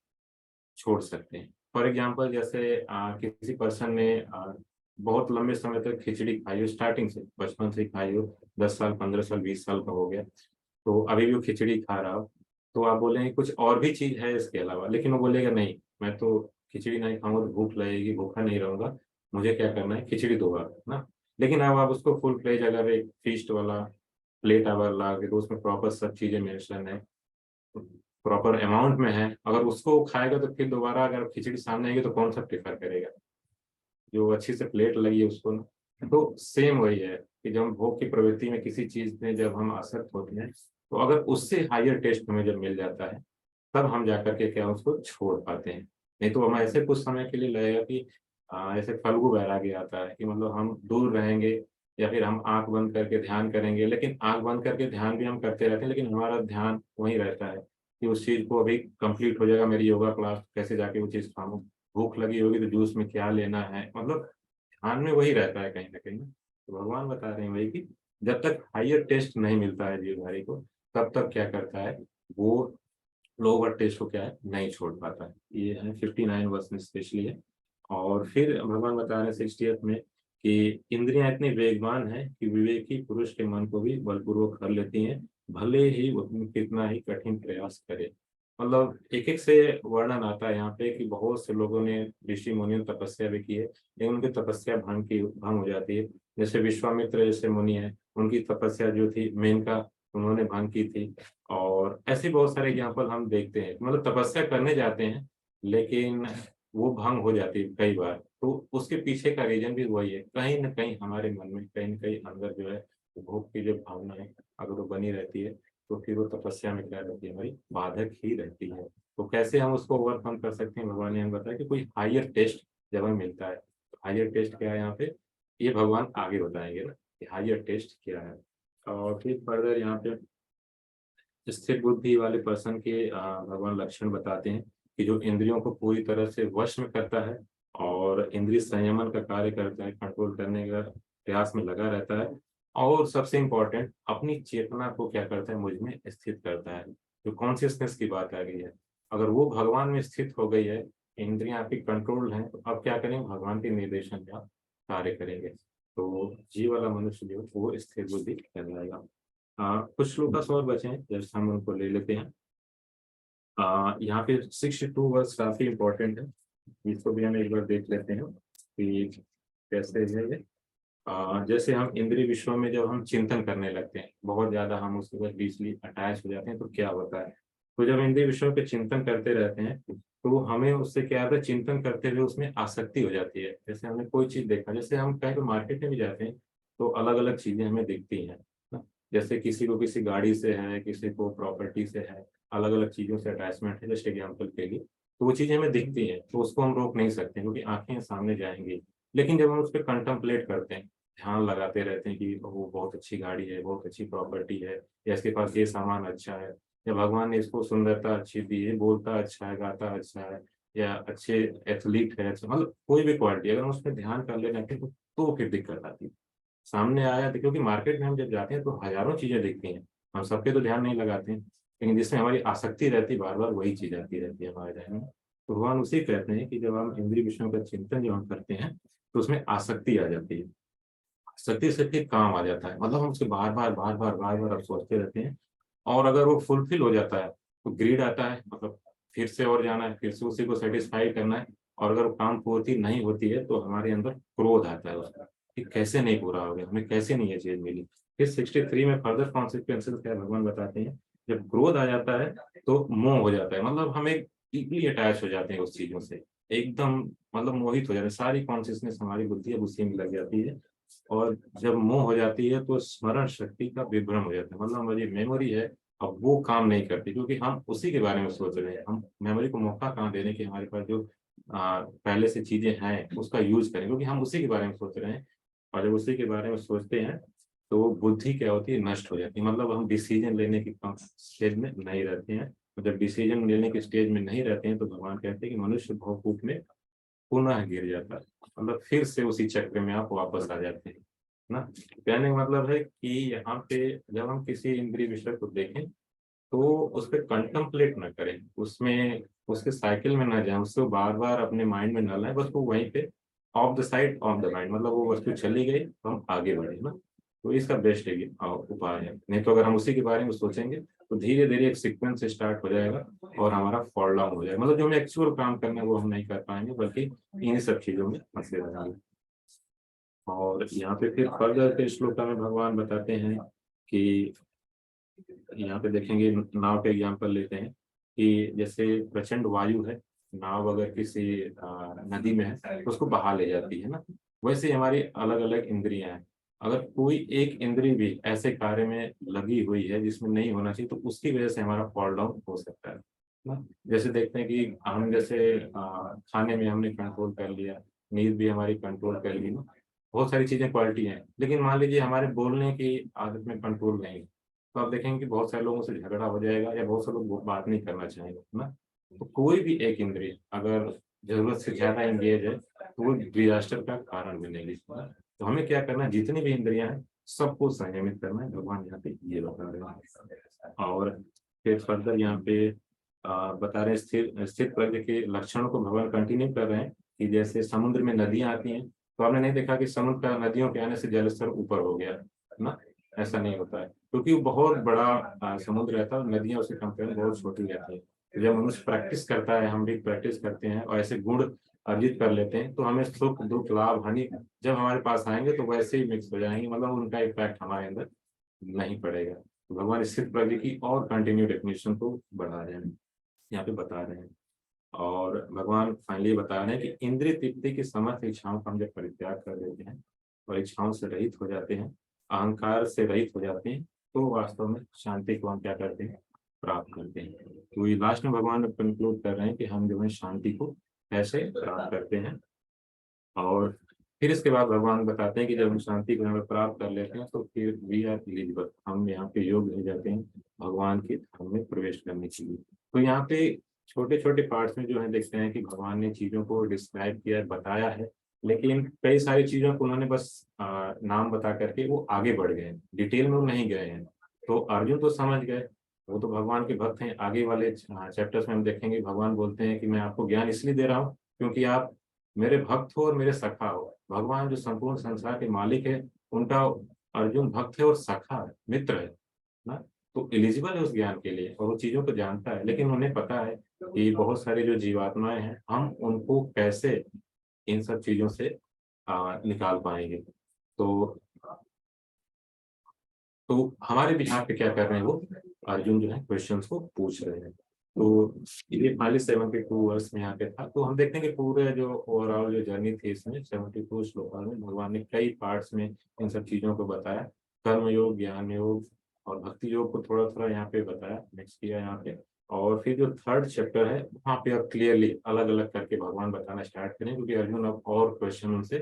छोड़ सकते हैं। फॉर एग्जाम्पल जैसे किसी पर्सन ने बहुत लंबे समय तक खिचड़ी खाई हो, स्टार्टिंग से बचपन से खाई हो, 10 साल 15 साल 20 साल का हो गया, तो अभी भी वो खिचड़ी खा रहा हो, तो आप बोलेंगे कुछ और भी चीज है इसके अलावा, लेकिन वो बोलेगा नहीं, मैं तो खिचड़ी नहीं खाऊंगा तो भूख लगेगी, भूखा नहीं रहूंगा, मुझे क्या करना है, खिचड़ी दो आप ना। लेकिन अब आप उसको फुल प्लेज अगर एक फीस्ट वाला प्लेट अगर ला के तो उसमें प्रॉपर सब चीजें मेंशन है, प्रॉपर अमाउंट में है, अगर उसको वो खाएगा तो फिर दोबारा अगर खिचड़ी सामने आएगी तो कौन सा प्रेफर करेगा, जो अच्छी से प्लेट लगी है उसको ना। तो सेम वही है कि जब हम भोग की प्रवृत्ति में किसी चीज में जब हम आसक्त होते हैं, तो अगर उससे हायर टेस्ट हमें जब मिल जाता है तब हम जाकर के क्या उसको छोड़ पाते हैं। नहीं तो हम ऐसे कुछ समय के लिए लगेगा कि ऐसे फल्गु वैराग्य आता है कि मतलब हम दूर रहेंगे या फिर हम आंख बंद करके ध्यान करेंगे, लेकिन आंख बंद करके ध्यान भी हम करते रहते हैं, लेकिन हमारा ध्यान वहीं रहता है कि उस चीज को अभी कंप्लीट हो जाएगा मेरी योगा क्लास, कैसे जाके वो चीज खाऊं, भूख लगी होगी तो जूस में क्या लेना है, मतलब ध्यान में वही रहता है कहीं ना कहीं। तो भगवान बता रहे हैं वही कि जब तक हायर टेस्ट नहीं मिलता है जीवधारी को, तब तक क्या करता है वो लोअर टेस्ट को क्या है नहीं छोड़ पाता है। ये है 59 वर्ष में स्पेशली है। और फिर भगवान बता रहे हैं 60th में कि इंद्रियां इतनी वेगवान है कि विवेकी पुरुष के मन को भी बलपूर्वक कर लेती हैं, भले ही वो कितना ही कठिन प्रयास करे। मतलब एक एक से वर्णन आता है यहाँ पे कि बहुत से लोगों ने, ऋषि मुनियों ने तपस्या भी की है, लेकिन उनकी तपस्या भंग हो जाती है। जैसे विश्वामित्र जैसे मुनि है, उनकी तपस्या जो थी मेनका, उन्होंने भंग की थी। और ऐसे बहुत सारे एग्जाम्पल हम देखते हैं, मतलब तपस्या करने जाते हैं लेकिन वो भंग हो जाती है कई बार, तो उसके पीछे का रीजन भी वही है, कहीं ना कहीं हमारे मन में कहीं ना कहीं अंदर जो है भोग की जो भावना है अगर वो बनी रहती है, तो फिर वो तपस्या में क्या रहती है, हमारी बाधक ही रहती है। तो कैसे हम उसको ओवरकम कर सकते हैं, भगवान ने हमें बताया कि कोई हायर टेस्ट जब हमें मिलता है, तो हायर टेस्ट क्या है यहाँ पे, ये भगवान आगे बताएंगे ना कि हायर टेस्ट क्या है। और फिर फर्दर यहाँ पे स्थिर बुद्धि वाले पर्सन के भगवान लक्षण बताते हैं कि जो इंद्रियों को पूरी तरह से वश में करता है और इंद्रिय संयमन का कार्य करता है, कंट्रोल करने का प्रयास में लगा रहता है, और सबसे इम्पोर्टेंट अपनी चेतना को क्या करता है, मुझ में स्थित करता है। जो कॉन्शियसनेस की बात आ गई है, अगर वो भगवान में स्थित हो गई है, इंद्रियां आपकी कंट्रोल हैं, तो अब क्या करेंगे, भगवान के निर्देशन का कार्य करेंगे, तो जीव वाला मनुष्य जो है, वो स्थिर बुद्धि कहलाएगा। कुछ श्लोकास और बचे हैं, जैसे हम उनको ले लेते हैं। यहाँ पे 62 वर्स काफी इंपॉर्टेंट है, इसको भी हम एक बार देख लेते हैं कि कैसे है ये। जैसे हम इंद्रिय विषयों में जब हम चिंतन करने लगते हैं, बहुत ज्यादा हम उसके बाद डीपली अटैच हो जाते हैं, तो क्या होता है, तो जब इंद्रिय विषयों पे चिंतन करते रहते हैं तो हमें उससे क्या होता है, चिंतन करते हुए उसमें आसक्ति हो जाती है। जैसे हमने कोई चीज देखा, जैसे हम कहीं तो मार्केट में भी जाते हैं तो अलग अलग चीजें हमें दिखती हैं ना? जैसे किसी को किसी गाड़ी से है, किसी को प्रॉपर्टी से है, अलग अलग चीजों से अटैचमेंट है, जैसे एग्जाम्पल के लिए, तो वो चीजें हमें दिखती हैं तो उसको हम रोक नहीं सकते क्योंकि आंखें सामने जाएंगी। लेकिन जब हम उस पर कंटम्पलेट करते हैं, ध्यान लगाते रहते हैं कि वो बहुत अच्छी गाड़ी है, बहुत अच्छी प्रॉपर्टी है, या इसके पास ये सामान अच्छा है, या भगवान ने इसको सुंदरता अच्छी दी है, बोलता अच्छा है, गाता अच्छा है, या अच्छे एथलीट है, अच्छा मतलब कोई भी क्वालिटी अगर हम उस पर ध्यान कर लेना है तो फिर दिक्कत आती है। सामने आया तो, क्योंकि मार्केट में हम जब जाते हैं तो हजारों चीजें दिखती हैं, हम सब पे तो ध्यान नहीं लगाते हैं, लेकिन जिसमें हमारी आसक्ति रहती है बार बार वही चीज आती रहती है हमारे ध्यान में। तो भगवान उसी कहते हैं कि जब हम इंद्रिय विषयों का चिंतन जब हम करते हैं तो उसमें आसक्ति आ जाती है, आसक्ति से फिर काम आ जाता है, मतलब हम उसके बार बार अब सोचते रहते हैं। और अगर वो फुलफिल हो जाता है तो ग्रीड आता है, मतलब फिर से और जाना है, फिर से उसी को सेटिस्फाई करना है। और अगर वो काम पूर्ति नहीं होती है तो हमारे अंदर क्रोध आता है उसका कि कैसे नहीं पूरा हो गया, हमें कैसे नहीं ये चीज मिली। फिर 63 में फर्दर कॉन्सिक्वेंसेस क्या भगवान बताते हैं, जब क्रोध आ जाता है तो मोह हो जाता है, मतलब हम एक डीपली अटैच हो जाते हैं उस चीजों से, एकदम मतलब मोहित हो जाते हैं, सारी कॉन्शियसनेस हमारी बुद्धि अब उसी में लग जाती है। और जब मोह हो जाती है तो स्मरण शक्ति का विभ्रम हो जाता है, मतलब हमारी मेमोरी है अब वो काम नहीं करती, क्योंकि हम उसी के बारे में सोच रहे हैं, हम मेमोरी को मौका कहाँ दे रहे हैं कि हमारे पास जो पहले से चीजें हैं उसका यूज करें, क्योंकि हम उसी के बारे में सोच रहे हैं। और जब उसी के बारे में सोचते हैं तो वो बुद्धि क्या होती है, नष्ट हो जाती है, मतलब हम डिसीजन लेने की स्टेज में नहीं रहते हैं। तो जब डिसीजन लेने के स्टेज में नहीं रहते हैं तो भगवान कहते हैं कि मनुष्य भवकूप में पुनः गिर जाता है, मतलब फिर से उसी चक्र में आप वापस आ जाते हैं। ना। कहने का मतलब है कि यहाँ पे जब हम किसी इंद्रिय विषय को देखें तो उस पर कंtemplate ना करें, उसमें उसके साइकिल में ना जाए, उसको बार बार अपने माइंड में ना लाएं, बस वो वहीं पे of the side of the mind, मतलब वो वस्तु चली गई तो हम आगे बढ़े ना। तो इसका बेस्ट है उपाय है। नहीं तो अगर हम उसी के बारे में सोचेंगे तो धीरे धीरे एक सीक्वेंस स्टार्ट हो जाएगा और हमारा फॉल डाउन हो जाएगा, मतलब जो हमें एक्चुअल काम करना है वो हम नहीं कर पाएंगे, बल्कि इन्हीं सब चीजों में फंसे रहेंगे। और यहाँ पे फिर फर्दर के श्लोका में भगवान बताते हैं कि यहाँ पे देखेंगे, नाव के एग्जाम्पल लेते हैं कि जैसे प्रचंड वायु है, नाव अगर किसी नदी में है तो उसको बहा ले जाती है ना। वैसे ही हमारी अलग अलग इंद्रियां हैं, अगर कोई एक इंद्री भी ऐसे कार्य में लगी हुई है जिसमें नहीं होना चाहिए तो उसकी वजह से हमारा फॉल डाउन हो सकता है ना। जैसे देखते हैं कि हम जैसे खाने में हमने कंट्रोल कर लिया, नींद भी हमारी कंट्रोल कर ली ना, बहुत सारी चीजें क्वालिटी हैं, लेकिन मान लीजिए हमारे बोलने की आदत में कंट्रोल नहीं है, तो आप देखेंगे कि बहुत सारे लोगों से झगड़ा हो जाएगा या बहुत सारे लोग बात नहीं करना चाहेंगे ना। तो कोई भी एक इंद्रिय अगर जरूरत से ज्यादा एंगेज है तो वो डिजास्टर का कारण बनेगी ना। तो हमें क्या करना है, जितनी भी इंद्रियां हैं सबको संयमित करना है, भगवान यहाँ पे ये बता रहे हैं। और फिर फर्दर यहाँ पे बता रहे हैं स्थिर स्थिर प्रज्ञ के लक्षणों को भगवान कंटिन्यू कर रहे हैं कि जैसे समुद्र में नदियां आती हैं तो आपने नहीं देखा कि समुद्र का नदियों के आने से जल स्तर ऊपर हो गया है ना। ऐसा नहीं होता है क्योंकि वो बहुत बड़ा समुद्र रहता है और नदियां उसके कंपेयर में बहुत छोटी रहती है। तो जब मनुष्य प्रैक्टिस करता है, हम भी प्रैक्टिस करते हैं और ऐसे गुण अर्जित कर लेते हैं तो हमें सुख दुख लाभ हानि जब हमारे पास आएंगे तो वैसे ही मिक्स हो जाएंगे, मतलब उनका इम्पैक्ट हमारे अंदर नहीं पड़ेगा। तो भगवान स्थित प्रज्ञ की और कंटिन्यू डेफिनेशन को बढ़ा रहे हैं, यहाँ पे बता रहे हैं। और भगवान फाइनली बता रहे हैं कि इंद्रिय तृप्ति की समस्त इच्छाओं का हम जब परित्याग कर देते हैं और इच्छाओं से रहित हो जाते हैं, अहंकार से रहित हो जाते हैं, तो वास्तव में शांति को हम क्या करते हैं, प्राप्त करते हैं। तो ये लास्ट में भगवान कंक्लूड कर रहे हैं कि हम जो है शांति को कैसे प्राप्त करते हैं। और फिर इसके बाद भगवान बताते हैं कि जब हम शांति को हमें प्राप्त कर लेते हैं तो फिर वी आर एलिजिबल, हम यहाँ पे योग्य हो जाते हैं भगवान के धाम में प्रवेश करने के लिए। तो यहाँ पे छोटे छोटे पार्ट्स में जो है देखते हैं कि भगवान ने चीजों को डिस्क्राइब किया है, बताया है, लेकिन कई सारी चीजों को उन्होंने बस नाम बता करके वो आगे बढ़ गए, डिटेल में वो नहीं गए हैं। तो अर्जुन तो समझ गए, वो तो भगवान के भक्त हैं। आगे वाले चैप्टर्स में हम देखेंगे भगवान बोलते हैं कि मैं आपको ज्ञान इसलिए दे रहा हूँ क्योंकि आप मेरे भक्त हो और मेरे सखा हो। भगवान जो संपूर्ण संसार के मालिक है उनका अर्जुन भक्त है और सखा है, मित्र है ना। तो एलिजिबल है उस ज्ञान के लिए और वो चीजों को जानता है, लेकिन उन्हें पता है कि बहुत सारी जो जीवात्माएं हैं हम उनको कैसे इन सब चीजों से निकाल पाएंगे। तो हमारे बिहार पे क्या कर रहे हैं वो अर्जुन जो है क्वेश्चंस को पूछ रहे हैं। तो ये खाली 72 वर्ष में यहाँ पे था। तो हम देखते हैं कि पूरे जो ओवरऑल जो जर्नी थी इसमें 72 श्लोका में भगवान ने कई पार्ट्स में इन सब चीजों को बताया, कर्म योग, ज्ञान योग और भक्ति योग को थोड़ा थोड़ा यहाँ पे बताया, मिक्स किया यहाँ पे। और फिर जो थर्ड चैप्टर है वहाँ पे अब क्लियरली अलग अलग करके भगवान बताना स्टार्ट करें, क्योंकि अर्जुन अब और क्वेश्चन उनसे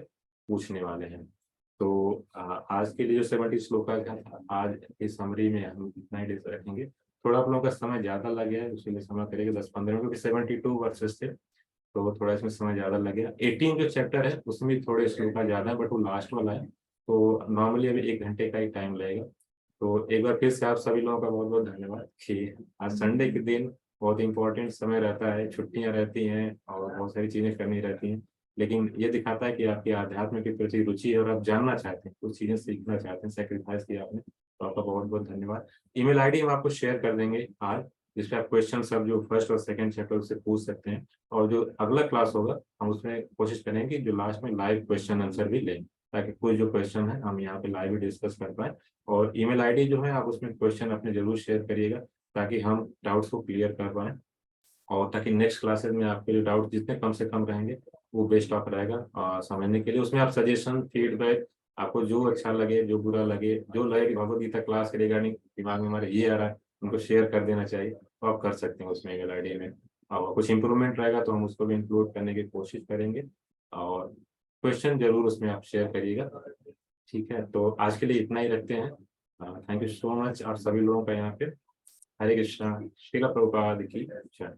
पूछने वाले हैं। तो आज के लिए जो 70 श्लोका था, आज की समरी में हम इतना ही रखेंगे। थोड़ा आप लोगों का समय ज्यादा लग गया है, उसके समय करेंगे 10-15 मिनट, क्योंकि 72 वर्सेस थे तो थोड़ा इसमें समय ज्यादा लगेगा। 18 जो चैप्टर है उसमें भी थोड़े श्लोका ज्यादा है, बट वो लास्ट वाला है तो नॉर्मली अभी 1 घंटे का ही टाइम लगेगा। तो एक बार फिर से आप सभी लोगों का बहुत बहुत धन्यवाद कि आज संडे के दिन बहुत इंपॉर्टेंट समय रहता है, छुट्टियां रहती हैं और बहुत सारी चीजें करनी रहती हैं, लेकिन ये दिखाता है कि आपकी आध्यात्म के प्रति रुचि है और आप जानना चाहते हैं, कुछ चीजें सीखना चाहते हैं, सेक्रीफाइस किया आपने, तो आपका बहुत बहुत धन्यवाद। ईमेल आईडी हम आपको शेयर कर देंगे आज, जिसपे आप क्वेश्चन सब जो फर्स्ट और सेकंड चैप्टर से पूछ सकते हैं। और जो अगला क्लास होगा हम उसमें कोशिश करेंगे जो लास्ट में लाइव क्वेश्चन आंसर भी लें, ताकि कोई जो क्वेश्चन है हम यहाँ पे लाइव डिस्कस कर पाए। और ईमेल आईडी जो है आप उसमें क्वेश्चन अपने जरूर शेयर करिएगा ताकि हम डाउट्स को क्लियर कर पाए, और ताकि नेक्स्ट क्लासेस में आपके जो डाउट जितने कम से कम रहेंगे वो बेस्ट ऑफ रहेगा समझने के लिए। उसमें आप सजेशन, फीडबैक, आपको जो अच्छा लगे, जो बुरा लगे, जो लगे कि भगवत गीता क्लास के रिगार्डिंग दिमाग में हमारे ये आ रहा है उनको शेयर कर देना चाहिए, तो आप कर सकते हैं उसमें ईमेल आईडी में। और कुछ इंप्रूवमेंट रहेगा तो हम उसको भी इंक्लूड करने की कोशिश करेंगे, और क्वेश्चन जरूर उसमें आप शेयर करिएगा। ठीक है, तो आज के लिए इतना ही रखते हैं। थैंक यू सो मच आप सभी लोगों का यहाँ पे। हरे कृष्णा, श्रील प्रभुपाद की जय।